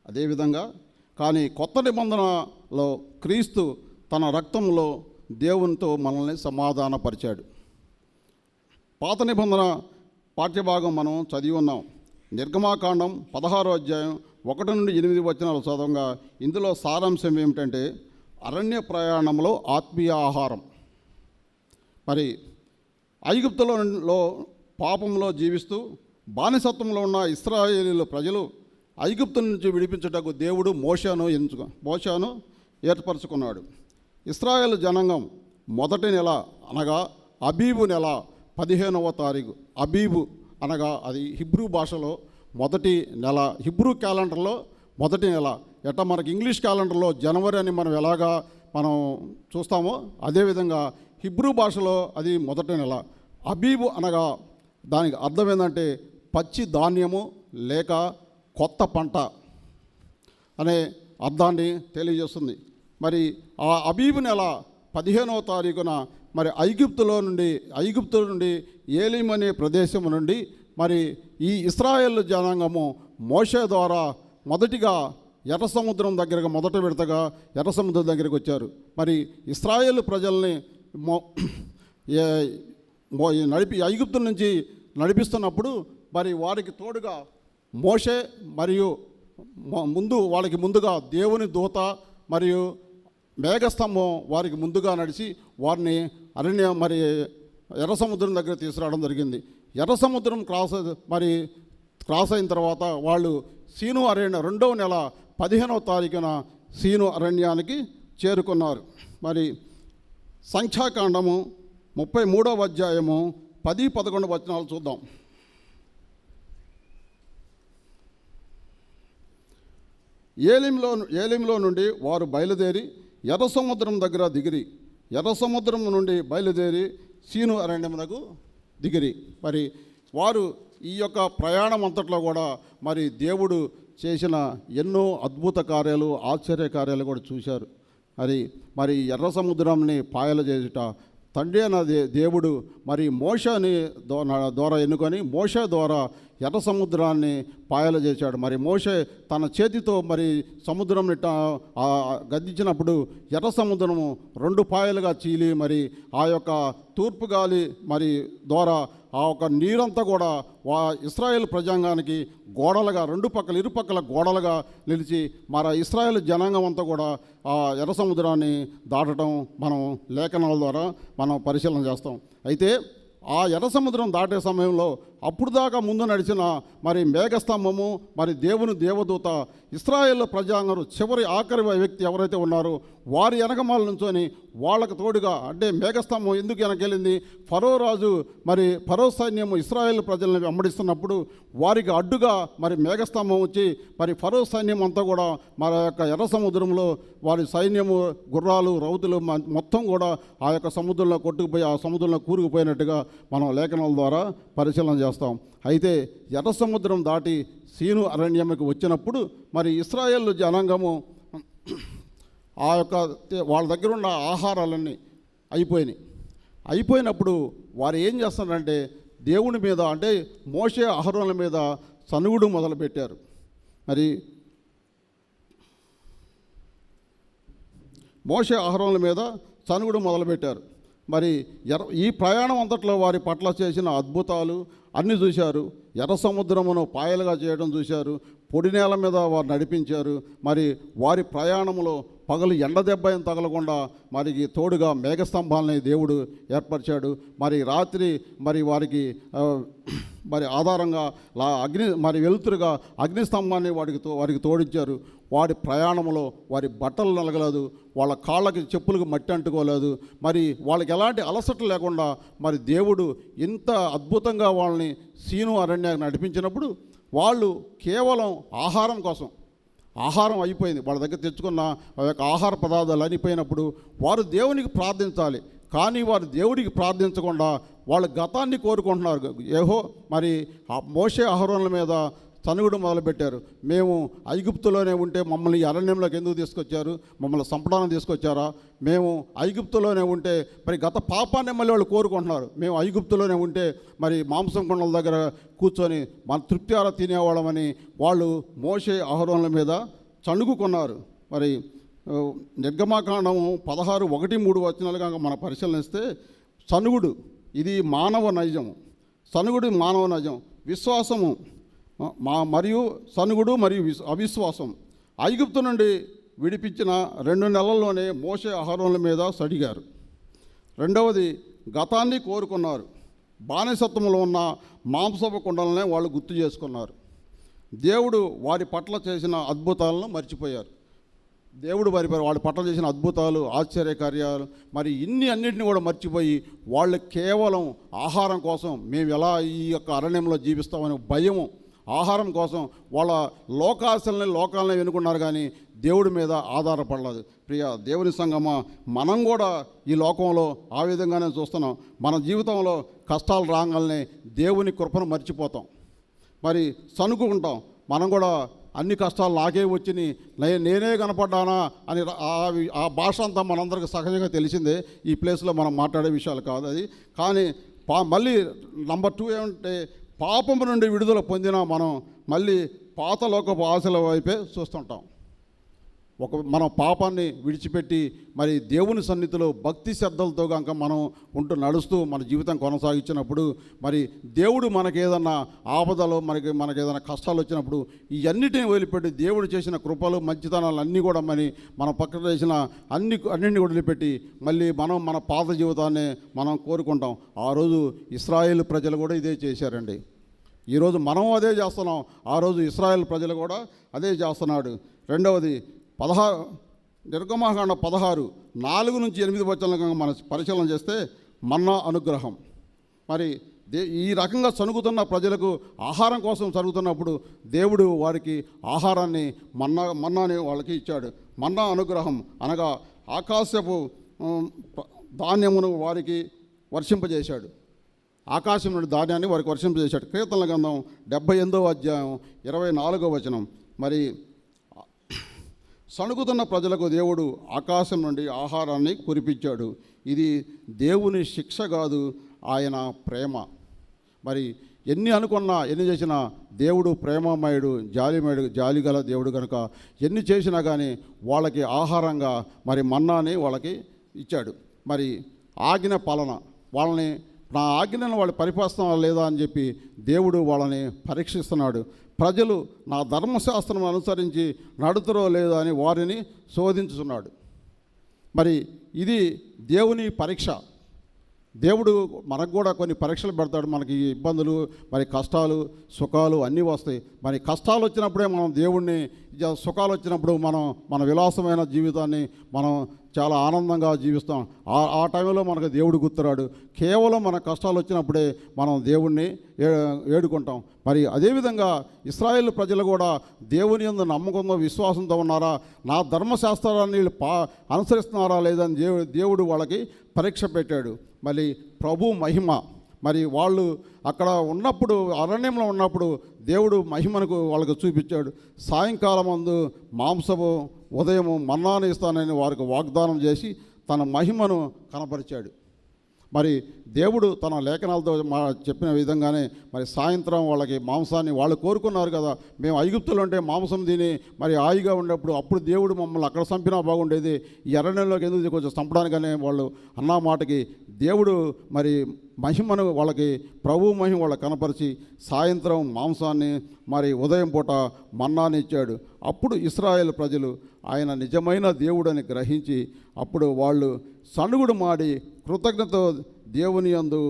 అదేవిధంగా కానీ కొత్త నిబంధనలో క్రీస్తు తన రక్తంలో దేవునితో మనల్ని సమాధానపరిచాడు. పాత నిబంధన పాఠ్యభాగం మనం చదివి ఉన్నాం. నిర్గమాకాండం 16వ అధ్యాయం 1 నుండి 8 వచనాలు చదవంగా ఇందులో సారాంశం ఏమిటంటే అరణ్య ఆత్మీయ ఆహారం. మరి ఐగుప్తులో పాపంలో జీవిస్తూ బానిసత్వంలో ఉన్న ఇశ్రాయేలీయుల ప్రజలు ఐగుప్తు నుంచి విడిపించుటకు దేవుడు మోషేను ఏర్పరచుకున్నాడు. ఇశ్రాయేలు జనాంగం మొదటి నెల అనగా అబీబు నెల 15వ తారీఖు. అబీబు అనగా అది హిబ్రూ భాషలో మొదటి నెల, హిబ్రూ క్యాలెండర్లో మొదటి నెల. ఎట్లా మనకి ఇంగ్లీష్ క్యాలెండర్లో జనవరి అని మనం చూస్తామో అదేవిధంగా హిబ్రూ భాషలో అది మొదటి నెల. అబీబు అనగా దానికి అర్థం ఏంటంటే పచ్చి ధాన్యము లేక కొత్త పంట అనే అర్థాన్ని తెలియజేస్తుంది. మరి ఆ అబీబు నెల 15వ తారీఖున మరి ఐగుప్తు నుండి ఏలీం అనే ప్రదేశం నుండి మరి ఈ ఇశ్రాయేలు జనాంగము మోషే ద్వారా మొదటిగా ఎర్ర సముద్రం దగ్గరగా మొదట విడతగా ఎర్ర సముద్రం దగ్గరికి వచ్చారు. మరి ఇశ్రాయేలు ప్రజల్ని ఐగుప్తు నుంచి నడిపిస్తున్నప్పుడు మరి వారికి తోడుగా మోషే మరియు వాళ్ళకి ముందుగా దేవుని దూత మరియు మేఘస్తంభం వారికి ముందుగా నడిచి వారిని ఎర్ర సముద్రం దగ్గర తీసుకురావడం జరిగింది. ఎర్ర సముద్రం క్రాస్ అయిన తర్వాత వాళ్ళు సీను అరణ్య 2వ నెల 15వ తారీఖున సీను అరణ్యానికి చేరుకున్నారు. మరి సంఖ్యాకాండము 33వ అధ్యాయము 10-11 వచనాలు చూద్దాం. ఏలింలో నుండి వారు బయలుదేరి ఎర్ర సముద్రం దగ్గర దిగిరి. ఎర్ర సముద్రం నుండి బయలుదేరి సీను అరణ్యమునకు దిగిరి. మరి వారు ఈ యొక్క ప్రయాణం అంతట్లో కూడా మరి దేవుడు చేసిన ఎన్నో అద్భుత కార్యాలు, ఆశ్చర్య కార్యాలు కూడా చూశారు. మరి ఎర్ర సముద్రాన్ని పాయలు చేయుట తండ్రి అన్న దేవుడు మరి మోషేని ద్వారా ఎన్నుకొని మోషే ద్వారా ఎర్ర సముద్రాన్ని పాయలు చేశాడు. మరి మోషే తన చేతితో మరి సముద్రంని గద్దించినప్పుడు ఎర్ర సముద్రము 2 పాయలుగా చీలి మరి ఆ యొక్క తూర్పు గాలి మరి ద్వారా ఆ ఒక నీరంతా కూడా ఇశ్రాయేల్ ప్రజాంగానికి గోడలుగా ఇరుపక్కల గోడలుగా నిలిచి మన ఇశ్రాయేల్ జనాంగం అంతా కూడా ఆ ఎర్ర సముద్రాన్ని దాటడం మనం లేఖనాల ద్వారా మనం పరిశీలన చేస్తాం. అయితే ఆ ఎర్ర సముద్రం దాటే సమయంలో అప్పుడు దాకా ముందు నడిచిన మరి మేఘస్తంభము, మరి దేవుని దేవదూత, ఇశ్రాయేల్ ప్రజాంగం చివరి ఆఖరి వ్యక్తి ఎవరైతే ఉన్నారో వారి వెనకమాల నుంచొని వాళ్ళకు తోడుగా, అంటే మేఘస్తంభం ఎందుకు వెనకెళ్ళింది, ఫరో రాజు మరి ఫరో సైన్యము ఇశ్రాయేల్ ప్రజలను వెంబడిస్తున్నప్పుడు వారికి అడ్డుగా మరి మేఘస్తంభం వచ్చి మరి ఫరో సైన్యం అంతా కూడా మన యొక్క ఎర్ర సముద్రంలో వారి సైన్యము, గుర్రాలు, రౌతులు మొత్తం కూడా ఆ యొక్క సముద్రంలో కొట్టుకుపోయి ఆ సముద్రంలో కూరుకుపోయినట్టుగా మనం లేఖనాల ద్వారా పరిశీలన చేస్తాం. అయితే ఎర్ర సముద్రం దాటి సీను అరణ్యంకి వచ్చినప్పుడు మరి ఇశ్రాయేల్ జనాంగము ఆ యొక్క వాళ్ళ దగ్గర ఉన్న ఆహారాలన్నీ అయిపోయినప్పుడు వారు ఏం చేస్తారంటే దేవుని మీద, అంటే మోషే అహరోనుల మీద సనుగుడు మొదలుపెట్టారు. మరి మోషే అహరోనుల మీద సనుగుడు మొదలుపెట్టారు. మరి ఈ ప్రయాణం అంతట్లో వారి పట్ల చేసిన అద్భుతాలు అన్నీ చూశారు. ఎర్ర సముద్రమును పాయలుగా చేయడం చూశారు. పొడి నేల మీద వారు నడిపించారు. మరి వారి ప్రయాణంలో పగలు ఎండ దెబ్బ ఏం తగలకుండా మరి తోడుగా మేఘస్తంభాలని దేవుడు ఏర్పరిచాడు. మరి రాత్రి మరి వారికి మరి ఆధారంగా మరి వెలుతురుగా అగ్నిస్తంభాన్ని వారికి తోడించారు. వారి ప్రయాణంలో వారి బట్టలు నలగలేదు, వాళ్ళ కాళ్ళకి చెప్పులకు మట్టి అంటుకోలేదు. మరి వాళ్ళకి ఎలాంటి అలసట లేకుండా మరి దేవుడు ఇంత అద్భుతంగా వాళ్ళని సీను అరణ్యాన్ని నడిపించినప్పుడు వాళ్ళు కేవలం ఆహారం కోసం, ఆహారం అయిపోయింది, వాళ్ళ దగ్గర తెచ్చుకున్న ఆహార పదార్థాలు అయిపోయినప్పుడు వారు దేవునికి ప్రార్థించాలి. కానీ వారు దేవుడికి ప్రార్థించకుండా వాళ్ళ గతాన్ని కోరుకుంటున్నారు. మరి మోషే అహరోనుల మీద సనుగుడు మొదలుపెట్టారు. మేము ఐగుప్తులోనే ఉంటే మమ్మల్ని అరణ్యంలోకి ఎందుకు తీసుకొచ్చారు, మమ్మల్ని సంపడానికి తీసుకొచ్చారా, మేము ఐగుప్తులోనే ఉంటే మరి గత పాపాన్ని మళ్ళీ వాళ్ళు కోరుకుంటున్నారు. మేము ఐగుప్తులోనే ఉంటే మరి మాంసం కొండల దగ్గర కూర్చొని మన తృప్తిగా తినేవాళ్ళమని వాళ్ళు మోషే అహరోనుల మీద చణుకున్నారు. మరి నిర్గమాకాండము 16:1-3 వచనాలుగా మనం పరిశీలనిస్తే సనుగుడు ఇది మానవ నైజము. సనుగుడు మానవ నైజం. విశ్వాసము మరియు సనుగుడు మరియు అవిశ్వాసం. ఐగుప్తు నుండి విడిపించిన 2 నెలల్లోనే మోషే అహరోనుల మీద సడిగారు. రెండవది గతాన్ని కోరుకున్నారు. బానిసత్వంలో ఉన్న మాంసపు కుండలనే వాళ్ళు గుర్తు చేసుకున్నారు. దేవుడు వారి పట్ల చేసిన అద్భుతాలను మర్చిపోయారు. దేవుడు వారి పట్ల చేసిన అద్భుతాలు, ఆశ్చర్యకార్యాలు మరి అన్నింటినీ కూడా మర్చిపోయి వాళ్ళు కేవలం ఆహారం కోసం మేము ఎలా ఈ యొక్క అరణ్యంలో జీవిస్తామనే భయము, ఆహారం కోసం వాళ్ళ లోకాలని వెనుకున్నారు. కానీ దేవుడి మీద ఆధారపడలేదు. ప్రియ దేవుని సంగమా, మనం కూడా ఈ లోకంలో ఆ విధంగానే చూస్తున్నాం. మన జీవితంలో కష్టాలు రాగానే దేవుని కృపను మర్చిపోతాం, మరి సనుకుంటాం. మనం కూడా అన్ని కష్టాలు నాకే వచ్చి నేనే కనపడ్డానా అని ఆ భాష అంతా మనందరికీ సహజంగా తెలిసిందే. ఈ ప్లేస్లో మనం మాట్లాడే విషయాలు కాదు అది. కానీ మళ్ళీ నంబర్ 2 ఏమంటే పాపము నుండి విడుదల పొందిన మనం మళ్ళీ పాతలోకపు ఆశల వైపే చూస్తుంటాం. మనం పాపాన్ని విడిచిపెట్టి మరి దేవుని సన్నిధిలో భక్తి శ్రద్ధలతో కనుక మనం నడుస్తూ మన జీవితం కొనసాగించినప్పుడు మరి దేవుడు మనకేదన్నా ఆపదలో మనకేదైనా కష్టాలు వచ్చినప్పుడు ఇవన్నిటిని వదిలిపెట్టి దేవుడు చేసిన కృపలు, మంచితనాలు అన్నీ కూడా మనం పక్కన చేసిన అన్నింటినీ వదిలిపెట్టి మళ్ళీ మన పాత జీవితాన్ని మనం కోరుకుంటాం. ఆ రోజు ఇశ్రాయేలు ప్రజలు కూడా ఇదే చేశారండి. ఈరోజు మనం అదే చేస్తున్నాం. ఆ రోజు ఇశ్రాయేల్ ప్రజలు కూడా అదే చేస్తున్నాడు. రెండవది నిర్గమాకాండ 16:4-8 వచనాలను మనం పరిశీలన చేస్తే మన్నా అనుగ్రహం. మరి ఈ రకంగా సనుగుతున్న ప్రజలకు ఆహారం కోసం సరుగుతున్నప్పుడు దేవుడు వారికి ఆహారాన్ని మన్నాని వాళ్ళకి ఇచ్చాడు. మన్నా అనుగ్రహం అనగా ఆకాశపు ధాన్యమును వారికి వర్షింపజేశాడు. ఆకాశం నుండి ధాన్యాన్ని వారికి వర్షింపజేశాడు. కీర్తనల గ్రంథం 78:24 మరి సణుగుతున్న ప్రజలకు దేవుడు ఆకాశం నుండి ఆహారాన్ని కురిపించాడు. ఇది దేవుని శిక్ష కాదు, ఆయన ప్రేమ. మరి ఎన్ని అనుకున్నా ఎన్ని చేసినా దేవుడు ప్రేమమయుడు, జాలిగల దేవుడు కనుక ఎన్ని చేసినా కానీ వాళ్ళకి ఆహారంగా మరి మన్నాని వాళ్ళకి ఇచ్చాడు. మరి ఆగిన పాలన, వాళ్ళని నా ఆజ్ఞను వాళ్ళు పరిపాలిస్తున్నారా లేదా అని చెప్పి దేవుడు వాళ్ళని పరీక్షిస్తున్నాడు. ప్రజలు నా ధర్మశాస్త్రం అనుసరించి నడుతురో లేదా అని వారిని శోధించుతున్నాడు. మరి ఇది దేవుని పరీక్ష. దేవుడు మనకు కూడా కొన్ని పరీక్షలు పెడతాడు. మనకి ఇబ్బందులు, మరి కష్టాలు, సుఖాలు అన్నీ వస్తాయి. మరి కష్టాలు వచ్చినప్పుడే మనం దేవుణ్ణి, సుఖాలు వచ్చినప్పుడు మన విలాసమైన జీవితాన్ని మనం చాలా ఆనందంగా జీవిస్తాం. ఆ టైంలో మనకు దేవుడు గుర్తురాడు. కేవలం మన కష్టాలు వచ్చినప్పుడే మనం దేవుణ్ణి ఏడుకుంటాం. మరి అదేవిధంగా ఇశ్రాయేల్ ప్రజలు కూడా దేవుని యందు నమ్మకంతో విశ్వాసంతో ఉన్నారా, నా ధర్మశాస్త్రాన్ని వీళ్ళు అనుసరిస్తున్నారా లేదని దేవుడు వాళ్ళకి పరీక్ష పెట్టాడు. మరి ప్రభు మహిమ, మరి వాళ్ళు అక్కడ ఉన్నప్పుడు, అరణ్యంలో ఉన్నప్పుడు దేవుడు మహిమను వాళ్ళకు చూపించాడు. సాయంకాలం ముందు మాంసము, ఉదయము మన్నాను ఇస్తానని వారికి వాగ్దానం చేసి తన మహిమను కనపరిచాడు. మరి దేవుడు తన లేఖనాలతో చెప్పిన విధంగానే మరి సాయంత్రం వాళ్ళకి మాంసాన్ని వాళ్ళు కోరుకున్నారు కదా. మేము ఐగుప్తులు ఉంటే మాంసం తిని మరి హాయిగా ఉండేప్పుడు అప్పుడు దేవుడు మమ్మల్ని అక్కడ చంపినా బాగుండేది, ఈ అరణ్యంలోకి ఎందుకు కొంచెం చంపడానికనే వాళ్ళు అన్న మాటకి దేవుడు మరి మహిమను వాళ్ళకి, ప్రభు మహిమ వాళ్ళకి కనపరిచి సాయంత్రం మాంసాన్ని, మరి ఉదయం పూట మన్నాని ఇచ్చాడు. అప్పుడు ఇశ్రాయేల్ ప్రజలు ఆయన నిజమైన దేవుడని గ్రహించి అప్పుడు వాళ్ళు సణుగుడు మాడి కృతజ్ఞత దేవుని యందు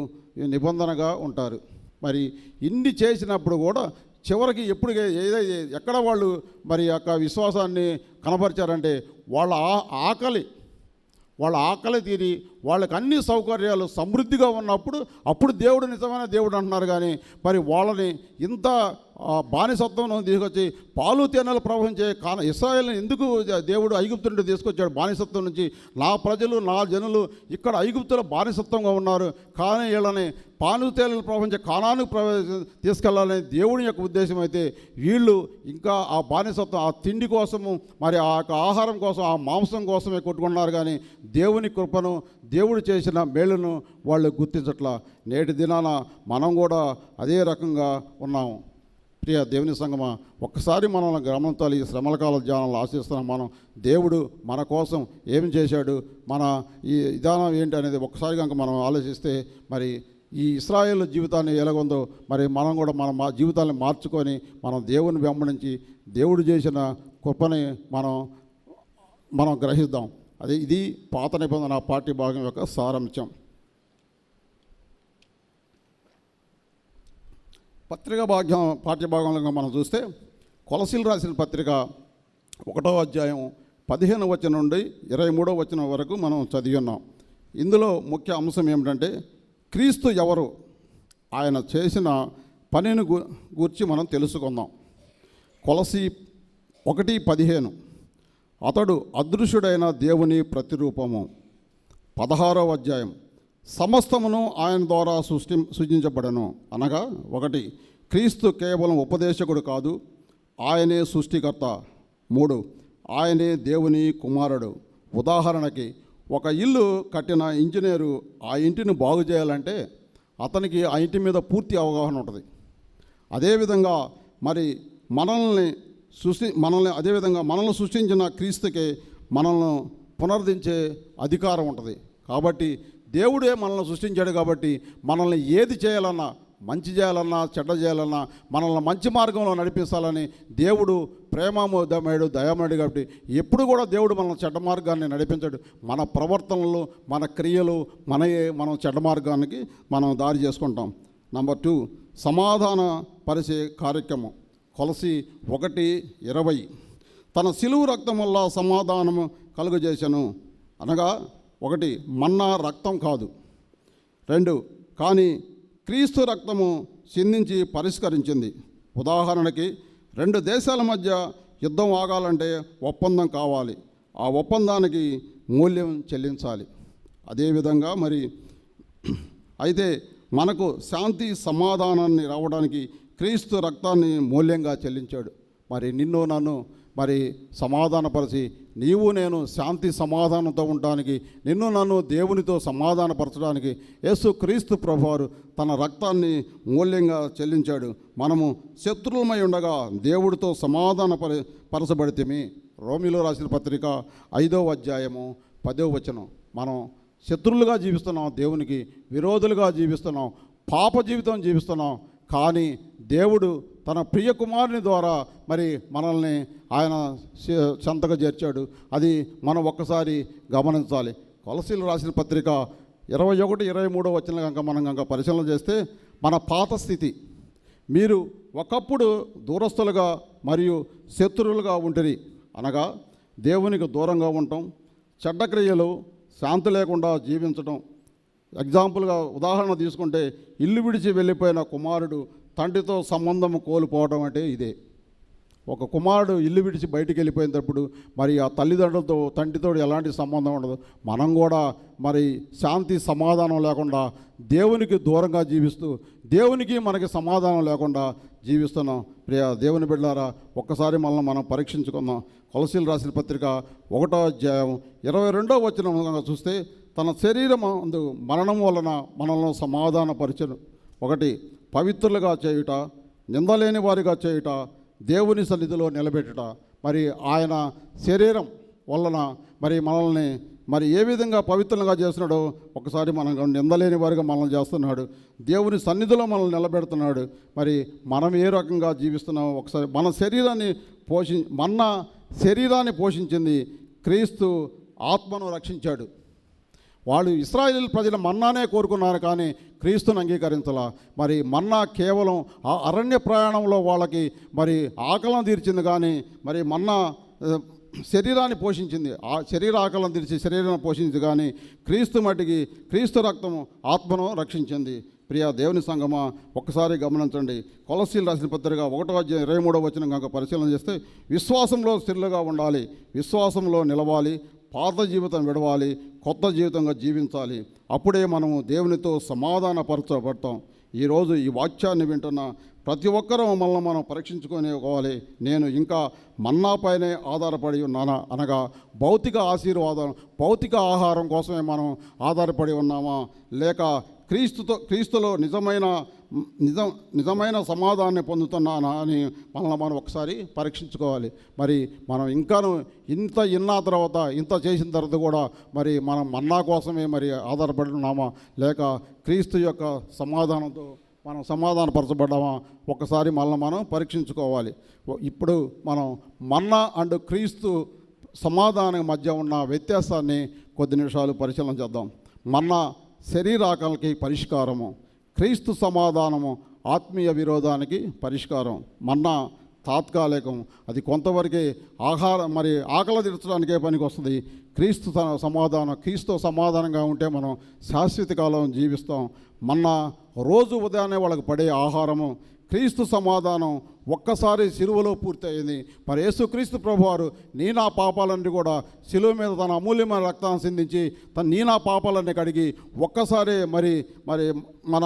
నిబంధనగా ఉంటారు. మరి ఇన్ని చేసినప్పుడు కూడా చివరికి ఎప్పుడు ఏదైతే ఎక్కడ వాళ్ళు మరి యొక్క విశ్వాసాన్ని కనపరిచారంటే వాళ్ళ ఆకలి తీరి వాళ్ళకి అన్ని సౌకర్యాలు సమృద్ధిగా ఉన్నప్పుడు అప్పుడు దేవుడు నిజమైన దేవుడు అంటున్నారు. కానీ మరి వాళ్ళని ఇంత బానిసత్వం తీసుకొచ్చి పాలు తేనెలు ప్రవహించే ఇశ్రాయేలుని ఎందుకు దేవుడు ఐగుప్తు నుండి తీసుకొచ్చాడు బానిసత్వం నుంచి? నా ప్రజలు, నా జనులు ఇక్కడ ఐగుప్తులో బానిసత్వంగా ఉన్నారు, కానీ వీళ్ళని పాలు తేనెలు ప్రవహించే కానాను తీసుకెళ్లాలని దేవుని యొక్క ఉద్దేశం అయితే వీళ్ళు ఇంకా ఆ బానిసత్వం, ఆ తిండి కోసము, మరి ఆ ఆహారం కోసం, ఆ మాంసం కోసమే కొట్టుకున్నారు. కానీ దేవుని కృపను, దేవుడు చేసిన మేలును వాళ్ళు గుర్తించట్లా. నేటి దినాన మనం కూడా అదే రకంగా ఉన్నాము. ప్రియ దేవుని సంగమా, ఒక్కసారి మనల్ని గమనించాలి. ఈ శ్రమల కాల ధ్యానాలు ఆశిస్తున్నాం. మనం దేవుడు మన కోసం ఏం చేశాడు, మన ఈ విధానం ఏంటి అనేది ఒక్కసారి కనుక మనం ఆలోచిస్తే మరి ఈ ఇశ్రాయేలు జీవితాన్ని ఎలాగుందో మరి మనం కూడా మన జీవితాన్ని మార్చుకొని మనం దేవుని వెంబడించి దేవుడు చేసిన కృపని మనం గ్రహిద్దాం. ఇది పాత నిబంధన పాఠ్య భాగం యొక్క సారాంశం. పత్రిక పాఠ్యభాగంలో మనం చూస్తే కొలసీలు రాసిన పత్రిక 1వ అధ్యాయం 15వ వచనం నుండి 23వ వచనం వరకు మనం చదివి ఉన్నాం. ఇందులో ముఖ్య అంశం ఏమిటంటే క్రీస్తు ఎవరు, ఆయన చేసిన పనిని గురించి మనం తెలుసుకుందాం. కొలసీ 1:15 అతడు అదృశ్యుడైన దేవుని ప్రతిరూపము. 16వ అధ్యాయం సమస్తమును ఆయన ద్వారా సృజించబడను. అనగా 1 క్రీస్తు కేవలం ఉపదేశకుడు కాదు, ఆయనే సృష్టికర్త. 3 ఆయనే దేవుని కుమారుడు. ఉదాహరణకి ఒక ఇల్లు కట్టిన ఇంజనీరు ఆ ఇంటిని బాగు చేయాలంటే అతనికి ఆ ఇంటి మీద పూర్తి అవగాహన ఉంటుంది. అదేవిధంగా మరి మనల్ని సృష్టించిన క్రీస్తుకే మనల్ని పునరుద్ధరించే అధికారం ఉంటుంది. కాబట్టి దేవుడే మనల్ని సృష్టించాడు. కాబట్టి మనల్ని ఏది చేయాలన్నా, మంచి చేయాలన్నా, చెడ్డ చేయాలన్నా, మనల్ని మంచి మార్గంలో నడిపించాలని దేవుడు ప్రేమమయుడు, దయామయుడు. కాబట్టి ఎప్పుడు కూడా దేవుడు మనల్ని చెడ్డ మార్గాన్ని నడిపించాడు. మన ప్రవర్తనలు, మన క్రియలు మనం చెడ్డ మార్గానికి మనం దారి చేసుకుంటాం. నంబర్ 2 సమాధాన పరిచే కార్యక్రమం. కొలసీ 1:20 తన శిలువు రక్తం వల్ల సమాధానము కలుగజేశాను. అనగా 1 మన్నా రక్తం కాదు, 2 కానీ క్రీస్తు రక్తము చిందించి పరిష్కరించింది. ఉదాహరణకి 2 దేశాల మధ్య యుద్ధం ఆగాలంటే ఒప్పందం కావాలి, ఆ ఒప్పందానికి మూల్యం చెల్లించాలి. అదేవిధంగా మరి అయితే మనకు శాంతి సమాధానాన్ని రావడానికి క్రీస్తు రక్తాన్ని మూల్యంగా చెల్లించాడు. మరి నిన్ను నన్ను మరి సమాధానపరిచి నీవు నేను శాంతి సమాధానంతో ఉండడానికి, నిన్ను నన్ను దేవునితో సమాధానపరచడానికి యేసు క్రీస్తు ప్రభువారు తన రక్తాన్ని మూల్యంగా చెల్లించాడు. మనము శత్రువులమై ఉండగా దేవుడితో పరచబడితేమి. రోమిలో రాసిన పత్రిక 5వ అధ్యాయము 10వ వచనం మనం శత్రువులుగా జీవిస్తున్నాం, దేవునికి విరోధులుగా జీవిస్తున్నాం, పాప జీవితం జీవిస్తున్నాం. కానీ దేవుడు తన ప్రియ కుమారుని ద్వారా మరి మనల్ని ఆయన చెంతగా చేర్చాడు. అది మనం ఒక్కసారి గమనించాలి. కొలసీలు రాసిన పత్రిక 21-23 వచనం కనుక మనం కనుక పరిశీలన చేస్తే, మన పాత స్థితి, మీరు ఒకప్పుడు దూరస్తులుగా మరియు శత్రువులుగా ఉంటిరి, అనగా దేవునికి దూరంగా ఉండటం, చెడ్డ క్రియలు, శాంతి లేకుండా జీవించడం. ఎగ్జాంపుల్గా ఉదాహరణ తీసుకుంటే, ఇల్లు విడిచి వెళ్ళిపోయిన కుమారుడు తండ్రితో సంబంధం కోల్పోవడం అంటే ఇదే. ఒక కుమారుడు ఇల్లు విడిచి బయటికి వెళ్ళిపోయినప్పుడు మరి ఆ తల్లిదండ్రులతో తండ్రితో ఎలాంటి సంబంధం ఉండదు. మనం కూడా మరి శాంతి సమాధానం లేకుండా దేవునికి దూరంగా జీవిస్తూ, దేవునికి మనకి సమాధానం లేకుండా జీవిస్తున్నాం. ప్రియ దేవుని బిడ్డలారా, ఒక్కసారి మనల్ని మనం పరీక్షించుకుందాం. కొలసీలు రాసిన పత్రిక 1వ అధ్యాయం 22వ వచనం చూస్తే, తన శరీరం అందు మరణం వలన మనల్ని సమాధానపరచను. 1, పవిత్రులుగా చేయుట, నిందలేని వారిగా చేయుట, దేవుని సన్నిధిలో నిలబెట్టుట. మరి ఆయన శరీరం వలన మరి మనల్ని మరి ఏ విధంగా పవిత్రంగా చేస్తున్నాడో ఒకసారి మనం నిందలేని వారిగా మనల్ని చేస్తున్నాడు, దేవుని సన్నిధిలో మనల్ని నిలబెడుతున్నాడు. మరి మనం ఏ రకంగా జీవిస్తున్నామో ఒకసారి మన శరీరాన్ని పోషించింది క్రీస్తు, ఆత్మను రక్షించాడు. వాళ్ళు ఇశ్రాయేలు ప్రజల మన్నానే కోరుకున్నారు, కానీ క్రీస్తుని అంగీకరించాల. మరి మన్నా కేవలం ఆ అరణ్య ప్రయాణంలో వాళ్ళకి మరి ఆకలిని తీర్చింది, కానీ మరి మన్నా శరీరాన్ని పోషించింది, ఆ శరీర ఆకలిని తీర్చి శరీరాన్ని పోషించింది. కానీ క్రీస్తు మట్టికి క్రీస్తు రక్తము ఆత్మను రక్షించింది. ప్రియ దేవుని సంగమా, ఒక్కసారి గమనించండి. కొలసీలు రాసిన పత్రిక 1వ అధ్యాయం 23వ వచనం కనుక పరిశీలన చేస్తే, విశ్వాసంలో స్థిరులుగా ఉండాలి, విశ్వాసంలో నిలవాలి, పాత జీవితం విడవాలి, కొత్త జీవితంగా జీవించాలి. అప్పుడే మనము దేవునితో సమాధానపరచబడతాం. ఈరోజు ఈ వాక్యాన్ని వింటున్న ప్రతి ఒక్కరూ మమ్మల్ని మనం పరీక్షించుకోవాలి. నేను ఇంకా మన్నాపైనే ఆధారపడి ఉన్నానా, అనగా భౌతిక ఆశీర్వాదం, భౌతిక ఆహారం కోసమే మనం ఆధారపడి ఉన్నామా, లేక క్రీస్తులో నిజమైన సమాధానాన్ని పొందుతున్నానా అని మనల్ని మనం ఒకసారి పరీక్షించుకోవాలి. మరి మనం ఇంకాను ఇన్న తర్వాత ఇంత చేసిన తర్వాత కూడా మరి మనం మన్నా కోసమే మరి ఆధారపడి ఉన్నామా, లేక క్రీస్తు యొక్క సమాధానంతో మనం సమాధానపరచబడ్డామా, ఒకసారి మనం పరీక్షించుకోవాలి. ఇప్పుడు మనం మన్నా అండ్ క్రీస్తు సమాధానం మధ్య ఉన్న వ్యత్యాసాన్ని కొద్ది నిమిషాలు పరిశీలన చేద్దాం. మన్నా శరీరాకలికి పరిష్కారము, క్రీస్తు సమాధానము ఆత్మీయ విరోధానికి పరిష్కారం. మన్నా తాత్కాలికం, అది కొంతవరకే మరి ఆకలి తీర్చడానికే పనికి వస్తుంది. క్రీస్తు సమాధానంగా ఉంటే మనం శాశ్వత కాలం జీవిస్తాం. మన్నా రోజు ఉదయాన్నే వాళ్ళకి పడే ఆహారము. క్రీస్తు సమాధానం ఒక్కసారి సిలువలో పూర్తయింది. మరి యేసుక్రీస్తు ప్రభువారు నా పాపాలన్నీ కూడా సిలువ మీద తన అమూల్యమైన రక్తాన్ని సిందించి నా పాపాలన్నీ కడిగి ఒక్కసారి మరి మన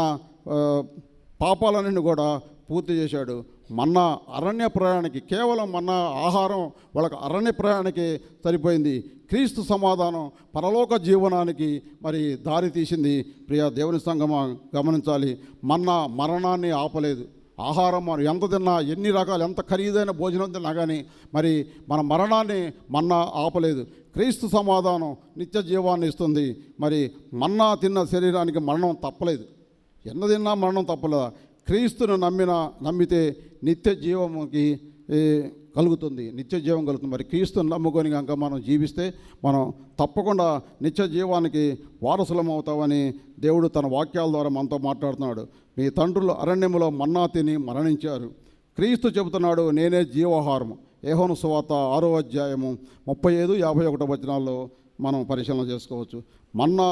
పాపాలన్నీ కూడా పూర్తి చేశాడు. మన్నా అరణ్య ప్రయాణానికి, కేవలం మన్నా ఆహారం వాళ్ళకి అరణ్య ప్రయాణానికి సరిపోయింది. క్రీస్తు సమాధానం పరలోక జీవనానికి మరి దారి తీసింది. ప్రియ దేవుని సంగమా, గమనించాలి, మన్నా మరణాన్ని ఆపలేదు. ఆహారం మనం ఎంత తిన్నా, ఎన్ని రకాలు, ఎంత ఖరీదైన భోజనం తిన్నా కానీ మరి మన మరణాన్ని మన్నా ఆపలేదు. క్రీస్తు సమాధానం నిత్య జీవాన్ని ఇస్తుంది. మరి మన్నా తిన్న శరీరానికి మరణం తప్పలేదు. ఎన్న తిన్నా మరణం తప్పలేదా? క్రీస్తును నమ్మితే నిత్య జీవముకి కలుగుతుంది, నిత్య జీవం కలుగుతుంది. మరి క్రీస్తుని నమ్ముకొని కనుక మనం జీవిస్తే మనం తప్పకుండా నిత్య జీవానికి వారసులం అవుతామని దేవుడు తన వాక్యాల ద్వారా మనతో మాట్లాడుతున్నాడు. మీ తండ్రులు అరణ్యములో మన్నా తిని మరణించారు. క్రీస్తు చెబుతున్నాడు, నేనే జీవాహారము. యోహాను సువార్త 6వ అధ్యాయము 35-51 వచనాల్లో మనం పరిశీలన చేసుకోవచ్చు. మన్నా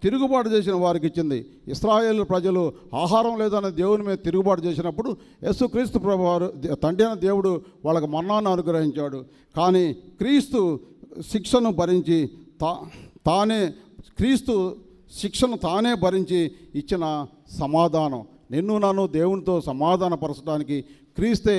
తిరుగుబాటు చేసిన వారికి ఇచ్చింది. ఇశ్రాయేలు ప్రజలు ఆహారం లేదనే దేవుని మీద తిరుగుబాటు చేసినప్పుడు యేసుక్రీస్తు ప్రభువారు, తండ్రి అయిన దేవుడు వాళ్ళకి మన్నాను అనుగ్రహించాడు. కానీ క్రీస్తు శిక్షను భరించి క్రీస్తు శిక్షను తానే భరించి ఇచ్చిన సమాధానం. నన్ను దేవునితో సమాధానపరచడానికి క్రీస్తే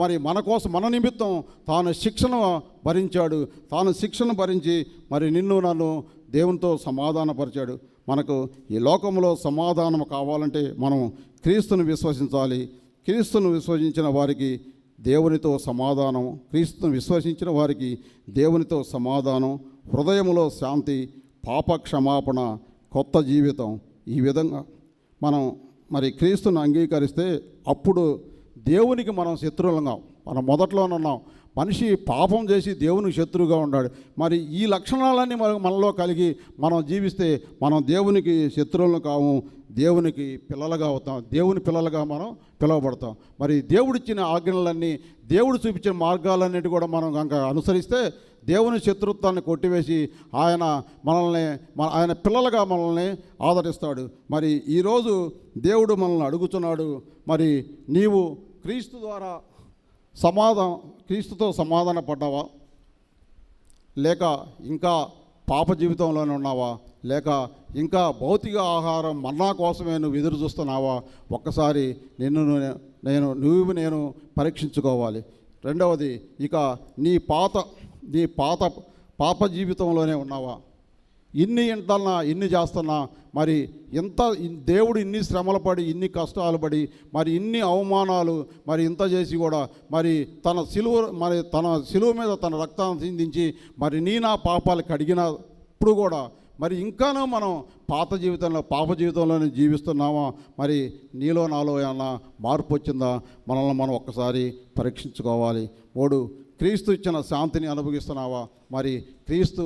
మరి మన కోసం, మన నిమిత్తం తాను శిక్షను భరించాడు. తాను శిక్షను భరించి మరి నన్ను దేవునితో సమాధానపరిచాడు. మనకు ఈ లోకంలో సమాధానం కావాలంటే మనం క్రీస్తును విశ్వసించాలి. క్రీస్తును విశ్వసించిన వారికి దేవునితో సమాధానం, క్రీస్తును విశ్వసించిన వారికి దేవునితో సమాధానం, హృదయములో శాంతి, పాప క్షమాపణ, కొత్త జీవితం. ఈ విధంగా మనం మరి క్రీస్తుని అంగీకరిస్తే అప్పుడు దేవునికి మనం శత్రువులుగా, మనం మొదట్లోనే ఉన్నాం. మనిషి పాపం చేసి దేవునికి శత్రువుగా ఉన్నాడు. మరి ఈ లక్షణాలన్నీ మనలో కలిగి మనం జీవిస్తే మనం దేవునికి శత్రువులను కాము, దేవునికి పిల్లలుగా అవుతాం, దేవుని పిల్లలుగా మనం పిలువబడతాం. మరి దేవుడిచ్చిన ఆజ్ఞలన్నీ, దేవుడు చూపించిన మార్గాలన్నిటి కూడా మనం కనుక అనుసరిస్తే దేవుని శత్రుత్వాన్ని కొట్టివేసి ఆయన పిల్లలుగా మనల్ని ఆదరిస్తాడు. మరి ఈరోజు దేవుడు మనల్ని అడుగుతున్నాడు, మరి నీవు క్రీస్తు ద్వారా క్రీస్తుతో సమాధాన పడ్డావా, లేక ఇంకా పాప జీవితంలోనే ఉన్నావా, లేక ఇంకా భౌతిక ఆహారం మన్నా కోసమే నువ్వు ఎదురు చూస్తున్నావా? ఒక్కసారి నేను పరీక్షించుకోవాలి. రెండవది, ఇక నీ పాప జీవితంలోనే ఉన్నావా? ఇన్ని చేస్తున్నా, మరి దేవుడు ఇన్ని శ్రమలు పడి, ఇన్ని కష్టాలు పడి, మరి ఇన్ని అవమానాలు, మరి ఇంత చేసి కూడా మరి తన సిలువ మీద తన రక్తాన్ని చిందించి మరి నా పాపాలు కడిగినప్పుడు కూడా మరి ఇంకానూ మనం పాప జీవితంలోనే జీవిస్తున్నామా? మరి నీలో నాలో ఏమన్నా మార్పు వచ్చిందా? మనల్ని మనం ఒక్కసారి పరీక్షించుకోవాలి. క్రీస్తు ఇచ్చిన శాంతిని అనుభవిస్తున్నావా? మరి క్రీస్తు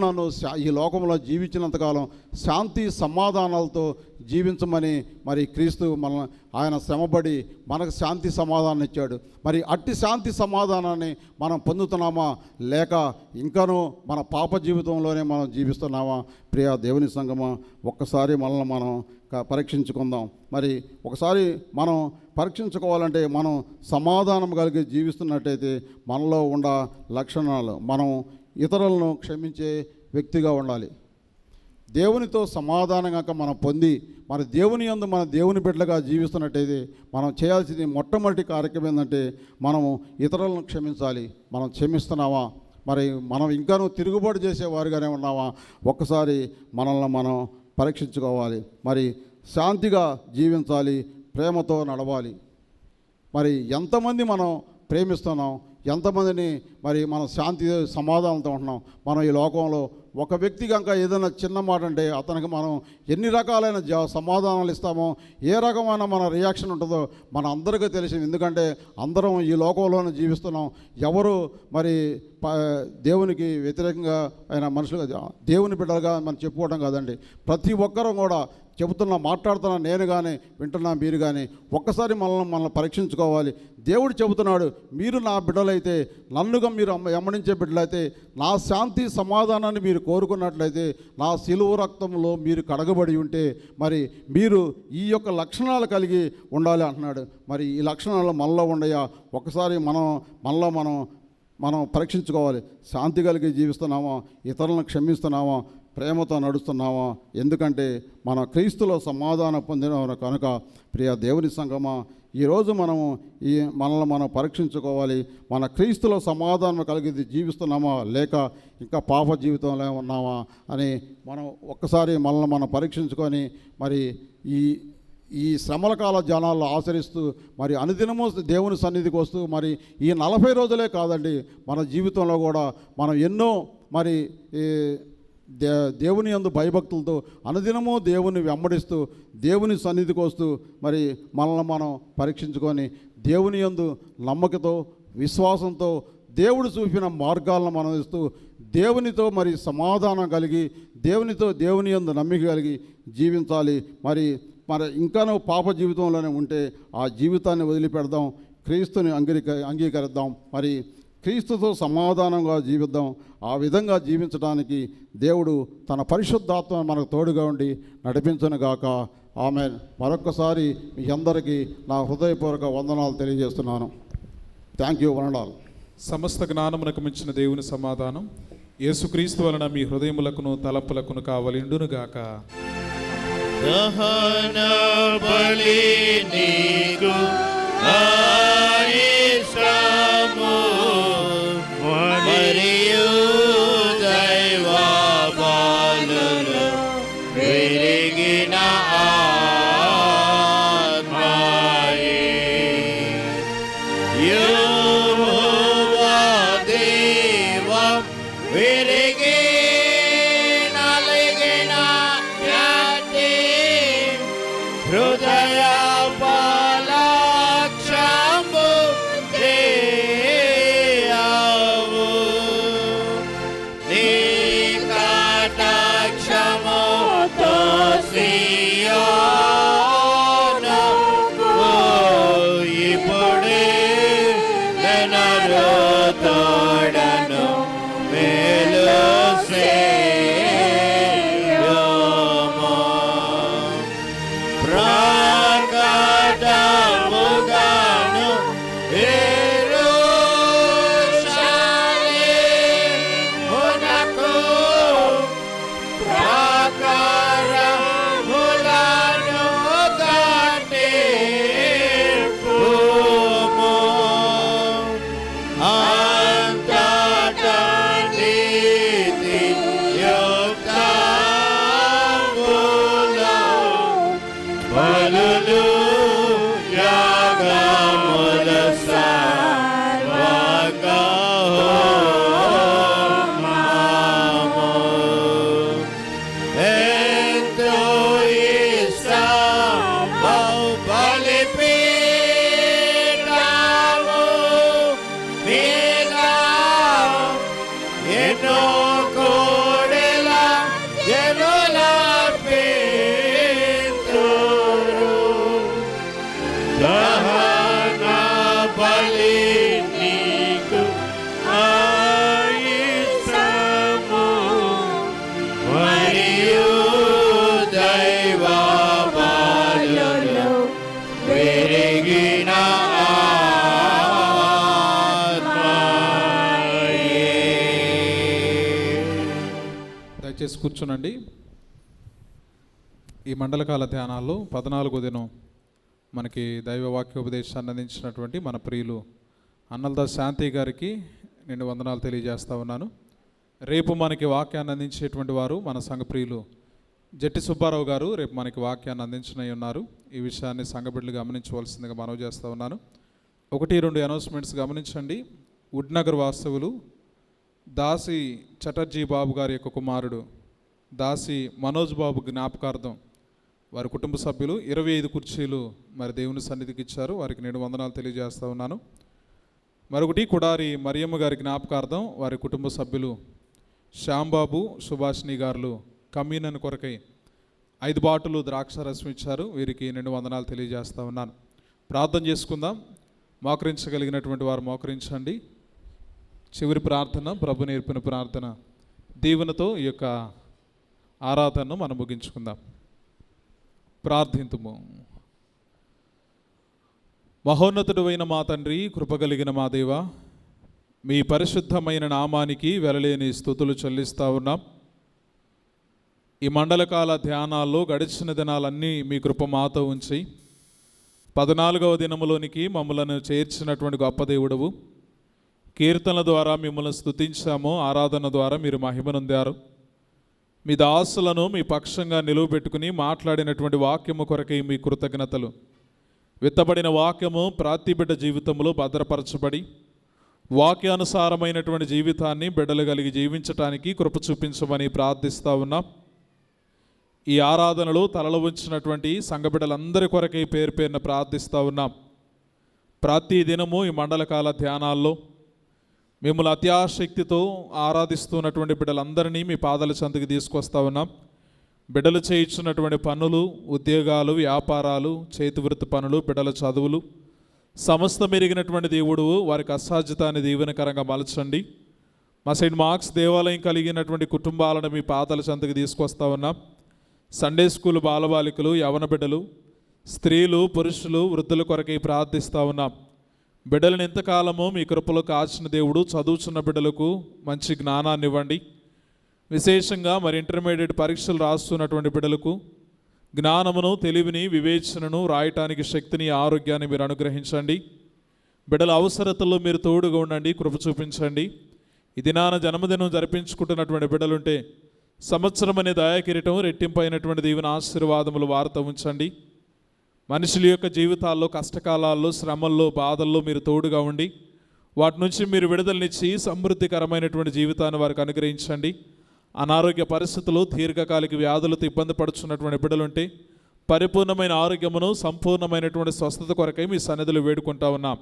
నన్ను ఈ లోకంలో జీవించినంతకాలం శాంతి సమాధానాలతో జీవించమని మరి క్రీస్తు ఆయన శ్రమపడి మనకు శాంతి సమాధానం ఇచ్చాడు. మరి అట్టి శాంతి సమాధానాన్ని మనం పొందుతున్నామా, లేక ఇంకనూ మన పాప జీవితంలోనే మనం జీవిస్తున్నామా? ప్రియ దేవుని సంగమా, ఒక్కసారి మనల్ని మనం పరీక్షించుకుందాం. మరి ఒకసారి మనం పరీక్షించుకోవాలంటే మనం సమాధానం కలిగి జీవిస్తున్నట్టయితే మనలో ఉన్న లక్షణాలు, మనం ఇతరులను క్షమించే వ్యక్తిగా ఉండాలి. దేవునితో సమాధానం కనుక మనం పొంది మన దేవుని బిడ్డలుగా జీవిస్తున్నట్టయితే మనం చేయాల్సింది మొట్టమొదటి కార్యక్రమం ఏంటంటే మనము ఇతరులను క్షమించాలి. మనం క్షమిస్తున్నావా? మరి మనం ఇంకానూ తిరుగుబాటు చేసేవారుగానే ఉన్నావా? ఒక్కసారి మనల్ని మనం పరీక్షించుకోవాలి. మరి శాంతిగా జీవించాలి, ప్రేమతో నడవాలి. మరి ఎంతమంది మనం ప్రేమిస్తున్నాం, ఎంతమందిని మరి మనం శాంతి సమాధానంతో ఉంటున్నాం? మనం ఈ లోకంలో ఒక వ్యక్తి కనుక ఏదైనా చిన్న మాట అంటే అతనికి మనం ఎన్ని రకాలైన సమాధానాలు ఇస్తామో, ఏ రకమైన మన రియాక్షన్ ఉంటుందో మన అందరికీ తెలిసింది. ఎందుకంటే అందరం ఈ లోకంలోనే జీవిస్తున్నాం. ఎవరు మరి దేవునికి వ్యతిరేకంగా అయిన మనుషులుగా, దేవుని బిడ్డలుగా మనం చెప్పుకోవడం కాదండి. ప్రతి ఒక్కరూ కూడా మాట్లాడుతున్నా నేను కానీ వింటున్నా మీరు కానీ ఒక్కసారి మనల్ని పరీక్షించుకోవాలి. దేవుడు చెబుతున్నాడు, మీరు నా బిడ్డలైతే, నన్నుగా మీరు ఎమ్మడించే బిడ్డలైతే, నా శాంతి సమాధానాన్ని మీరు కోరుకున్నట్లయితే, నా సిలువ రక్తంలో మీరు కడగబడి ఉంటే మరి మీరు ఈ యొక్క లక్షణాలు కలిగి ఉండాలి అంటున్నాడు. మరి ఈ లక్షణాలు మనలో ఉండయా? ఒకసారి మనం పరీక్షించుకోవాలి. శాంతి కలిగి జీవిస్తున్నామా? ఇతరులను క్షమిస్తున్నామా? ప్రేమతో నడుస్తున్నామా? ఎందుకంటే మన క్రీస్తులో సమాధానం పొందిన కనుక ప్రియ దేవుని సంగమా, ఈరోజు మనల్ని మనం పరీక్షించుకోవాలి. మన క్రీస్తులో సమాధానం కలిగి జీవిస్తున్నామా, లేక ఇంకా పాప జీవితంలో ఉన్నామా అని మనం ఒక్కసారి మనల్ని మనం పరీక్షించుకొని మరి ఈ శ్రమల కాల జనాల్లో ఆచరిస్తూ మరి అనుదినము దేవుని సన్నిధికి వస్తూ మరి ఈ 40 రోజులే కాదండి, మన జీవితంలో కూడా మనం ఎన్నో మరి దేవుని యందు భయభక్తులతో అనుదినము దేవుని వెంబడిస్తూ దేవుని సన్నిధికి వస్తూ మరి మనల్ని మనం పరీక్షించుకొని దేవుని యందు నమ్మకతో విశ్వాసంతో దేవుడు చూపిన మార్గాలను మనం ఇస్తూ దేవునితో మరి సమాధానం కలిగి దేవుని యందు నమ్మిక కలిగి జీవించాలి. మరి ఇంకానూ పాప జీవితంలోనే ఉంటే ఆ జీవితాన్ని వదిలిపెడదాం, క్రీస్తుని అంగీకరిద్దాం. మరి క్రీస్తుతో సమాధానంగా జీవిద్దాం. ఆ విధంగా జీవించడానికి దేవుడు తన పరిశుద్ధాత్మ మనకు తోడుగా ఉండి నడిపించునుగాక. ఆమేన్. మరొక్కసారి మీ అందరికీ నా హృదయపూర్వక వందనాలు తెలియజేస్తున్నాను. థ్యాంక్ యూ వనడాల్. సమస్త జ్ఞానమునకు మించిన దేవుని సమాధానం యేసుక్రీస్తు వలన మీ హృదయములకును తలపులకును కావలిండునుగాక. దహన బలి నీకు ఇష్టము మరియు దైవ బలులు విరిగిన ఆత్మయే యెహోవా దేవ విరిగిన హృదయ పలక్షము చేయవు నీ కటాక్షముతో సియోనుకు ఇప్పుడే తోడను మేలు సేయము ప్రకటముగాను యెరూషలేమునకు ప్రాకారములను కట్టింపుము అంతటా నీతియుక్తములు బలులు యాగములు సర్వంగా హోమము ఎంతో ఇష్టమౌ బలిపీఠము మీద ఎన్నో కోడెల జనుల పేతురు దహన బలి నీకు ఆయిసము మరియు దైవ బలులు పెరిగిన దయచేసి కూర్చోనండి. ఈ మండలకాల ధ్యానాల్లో 14వ దినం మనకి దైవ వాక్యోపదేశాన్ని అందించినటువంటి మన ప్రియులు అన్నల్దాస్ శాంతి గారికి నేను వందనాలు తెలియజేస్తా ఉన్నాను. రేపు మనకి వాక్యాన్ని అందించేటువంటి వారు మన సంఘ ప్రియులు జట్టి సుబ్బారావు గారు రేపు మనకి వాక్యాన్ని అందించనై ఉన్నారు. ఈ విషయాన్ని సంఘ బిడ్డలు గమనించవలసిందిగా మనవి చేస్తూ ఉన్నాను. 1-2 అనౌన్స్మెంట్స్ గమనించండి. వుడ్నగర్ వాస్తవులు దాసి చటర్జీ బాబు గారి యొక్క కుమారుడు దాసి మనోజ్ బాబు జ్ఞాపకార్థం వారి కుటుంబ సభ్యులు 25 కుర్చీలు మరి దేవుని సన్నిధికి ఇచ్చారు. వారికి నేను వందనాలు తెలియజేస్తూ ఉన్నాను. మరొకటి కుడారి మరియమ్మ గారి జ్ఞాపకార్థం వారి కుటుంబ సభ్యులు శ్యాంబాబు సుభాషిణి గారు కమ్యూనన్ కొరకై 5 బాటలు ద్రాక్షారసం ఇచ్చారు. వీరికి నేను వందనాలు తెలియజేస్తూ ఉన్నాను. ప్రార్థన చేసుకుందాం. మోకరించగలిగినటువంటి వారు మోకరించండి. చివరి ప్రార్థన ప్రభు నేర్పిన ప్రార్థన దీవెనతో ఈ యొక్క ఆరాధనను మనం ముగించుకుందాం. ప్రార్థింతుము. మహోన్నతుడైన మా తండ్రి, కృపగలిగిన మా దేవ, మీ పరిశుద్ధమైన నామానికి వెలలేని స్తుతులు చెల్లిస్తూ ఉన్నాం. ఈ మండలకాల ధ్యానాల్లో గడిచిన దినాలన్నీ మీ కృప మాతో ఉంచి 14వ దినములోనికి మమ్మలను చేర్చినటువంటి గొప్ప దేవుడవు. కీర్తనల ద్వారా మిమ్మల్ని స్తుతించాము, ఆరాధన ద్వారా మీరు మహిమనొందారు. మీ దాసులను మీ పక్షంగా నిలువబెట్టుకుని మాట్లాడినటువంటి వాక్యము కొరకై మీ కృతజ్ఞతలు. విత్తబడిన వాక్యము ప్రతి బిడ్డ జీవితంలో భద్రపరచబడి వాక్యానుసారమైనటువంటి జీవితాన్ని బిడ్డలు కలిగి జీవించటానికి కృప చూపించమని ప్రార్థిస్తూ ఉన్నాం. ఈ ఆరాధనలో తలలు ఉంచినటువంటి సంఘ బిడ్డలందరి కొరకై పేరు పేరున ప్రార్థిస్తూ ఉన్నాం. ప్రతి దినము ఈ మండలకాల ధ్యానాల్లో మిమ్మల్ని అత్యాశక్తితో ఆరాధిస్తున్నటువంటి బిడ్డలందరినీ మీ పాదాల చెంతకి తీసుకొస్తా ఉన్నాం. బిడ్డలు చేయించున్నటువంటి పనులు, ఉద్యోగాలు, వ్యాపారాలు, చేతివృత్తి పనులు, బిడ్డల చదువులు సమస్తం ఎరిగినటువంటి దేవుడు వారికి అసాధ్యతాన్ని దీవెనకరంగా మలచండి. మా సెయింట్ మార్క్స్ దేవాలయం కలిగినటువంటి కుటుంబాలను మీ పాదాల చెంతకి తీసుకొస్తా ఉన్నాం. సండే స్కూల్ బాలబాలికలు, యవన బిడ్డలు, స్త్రీలు, పురుషులు, వృద్ధుల కొరకై ప్రార్థిస్తూ ఉన్నాం. బిడ్డలను ఎంతకాలమో మీ కృపలో కాచిన దేవుడు చదువుచున్న బిడ్డలకు మంచి జ్ఞానాన్ని ఇవ్వండి. విశేషంగా మరి ఇంటర్మీడియట్ పరీక్షలు రాస్తున్నటువంటి బిడ్డలకు జ్ఞానమును, తెలివిని, వివేచనను, రాయటానికి శక్తిని, ఆరోగ్యాన్ని మీరు అనుగ్రహించండి. బిడ్డల అవసరతల్లో మీరు తోడుగా ఉండండి, కృప చూపించండి. ఈ దినాన జన్మదినం జరిపించుకుంటున్నటువంటి బిడ్డలుంటే సంవత్సరం అనే దయాకిరీటం, రెట్టింపైనటువంటి దీవెన ఆశీర్వాదములు వారితో ఉంచండి. మనుషుల యొక్క జీవితాల్లో కష్టకాలాల్లో, శ్రమల్లో, బాధల్లో మీరు తోడుగా ఉండి వాటి నుంచి మీరు విడుదలనిచ్చి సమృద్ధికరమైనటువంటి జీవితాన్ని వారికి అనుగ్రహించండి. అనారోగ్య పరిస్థితులు, దీర్ఘకాలిక వ్యాధులతో ఇబ్బంది పడుతున్నటువంటి బిడ్డలుంటే పరిపూర్ణమైన ఆరోగ్యమును, సంపూర్ణమైనటువంటి స్వస్థత కొరకై మీ సన్నిధిలో వేడుకుంటా ఉన్నాం.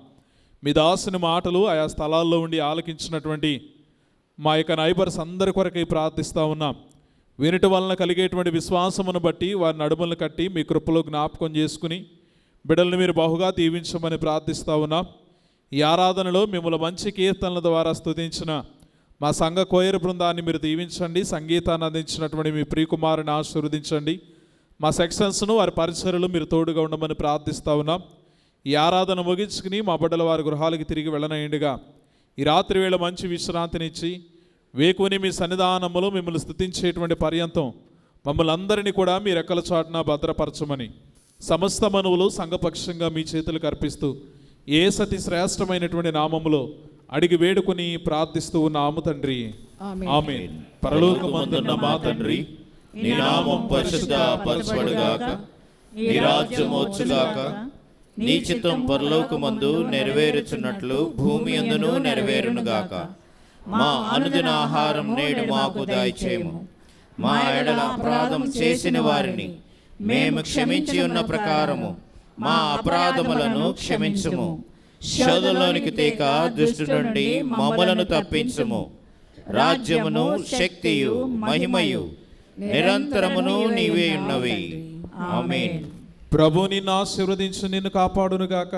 మీ దాసుని మాటలు ఆయా స్థలాల్లో ఉండి ఆలకించినటువంటి మా యొక్క నైబర్స్ అందరి కొరకై ప్రార్థిస్తూ ఉన్నాం. వినటి వలన కలిగేటువంటి విశ్వాసమును బట్టి వారి నడుములను కట్టి మీ కృపలో జ్ఞాపకం చేసుకుని బిడ్డలను మీరు బహుగా దీవించమని ప్రార్థిస్తూ ఉన్నాం. ఈ ఆరాధనలో మిమ్మల్ని మంచి కీర్తనల ద్వారా స్తుతించిన మా సంఘ కోయర బృందాన్ని మీరు దీవించండి. సంగీతాన్ని అందించినటువంటి మీ ప్రియకుమారుని ఆశీర్వదించండి. మా సెక్షన్స్ను వారి పరిచర్యలు మీరు తోడుగా ఉండమని ప్రార్థిస్తూ ఉన్నాం. ఈ ఆరాధన ముగించుకుని మా బిడ్డల వారి గృహాలకు తిరిగి వెళ్ళనయ్యుండగా ఈ రాత్రి వేళ మంచి విశ్రాంతినిచ్చి వేకుని మీ సన్నిధానములో మిమ్మల్ని స్తుతించేటువంటి పర్యంతం మమ్మల్ని అందరినీ కూడా మీ రెక్కల చాటున భద్రపరచమని సమస్త మనువులు సంఘపక్షంగా మీ చేతులకు అర్పిస్తూ ఏ సతి శ్రేష్టమైనటువంటి నామములో అడిగి వేడుకొని ప్రార్థిస్తూ ఉన్నాము తండ్రి, ఆమేన్. పరలోకమందున్న మా తండ్రి, నీ నామం పరిశుద్ధపరచబడుగాక, నీ రాజ్యం వచ్చుగాక, నీ చిత్తం పరలోకమందు నెరవేరుచున్నట్లు భూమి యందును నెరవేరునుగాక. మా అనుదిన ఆహారం నేడు మాకు దయచేయము. మా ఎడల అపరాధం చేసిన వారిని మేము క్షమించి ఉన్న ప్రకారము మా అపరాధములను క్షమించుము. శోధనలోనికి తేక దుష్టు నుండి మమ్మలను తప్పించుము. రాజ్యమును, శక్తియు, మహిమయు నిరంతరమును నీవే ఉన్నవి. ఆమేన్. ప్రభు నిన్ను ఆశీర్వదించి నిన్ను కాపాడునుగాక.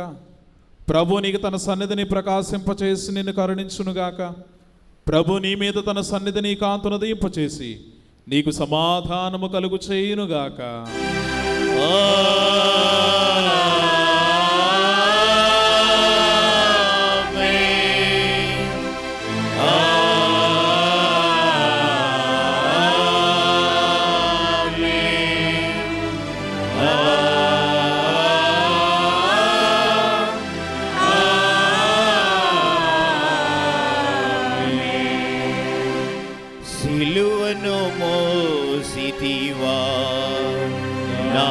ప్రభు నీకు తన సన్నిధిని ప్రకాశింపచేసి నిన్ను కరుణించునుగాక. ప్రభు నీ మీద తన సన్నిధిని కాంతును దింపచేసి నీకు సమాధానము కలుగు చేయునుగాక. సిలువను మోసితివా నా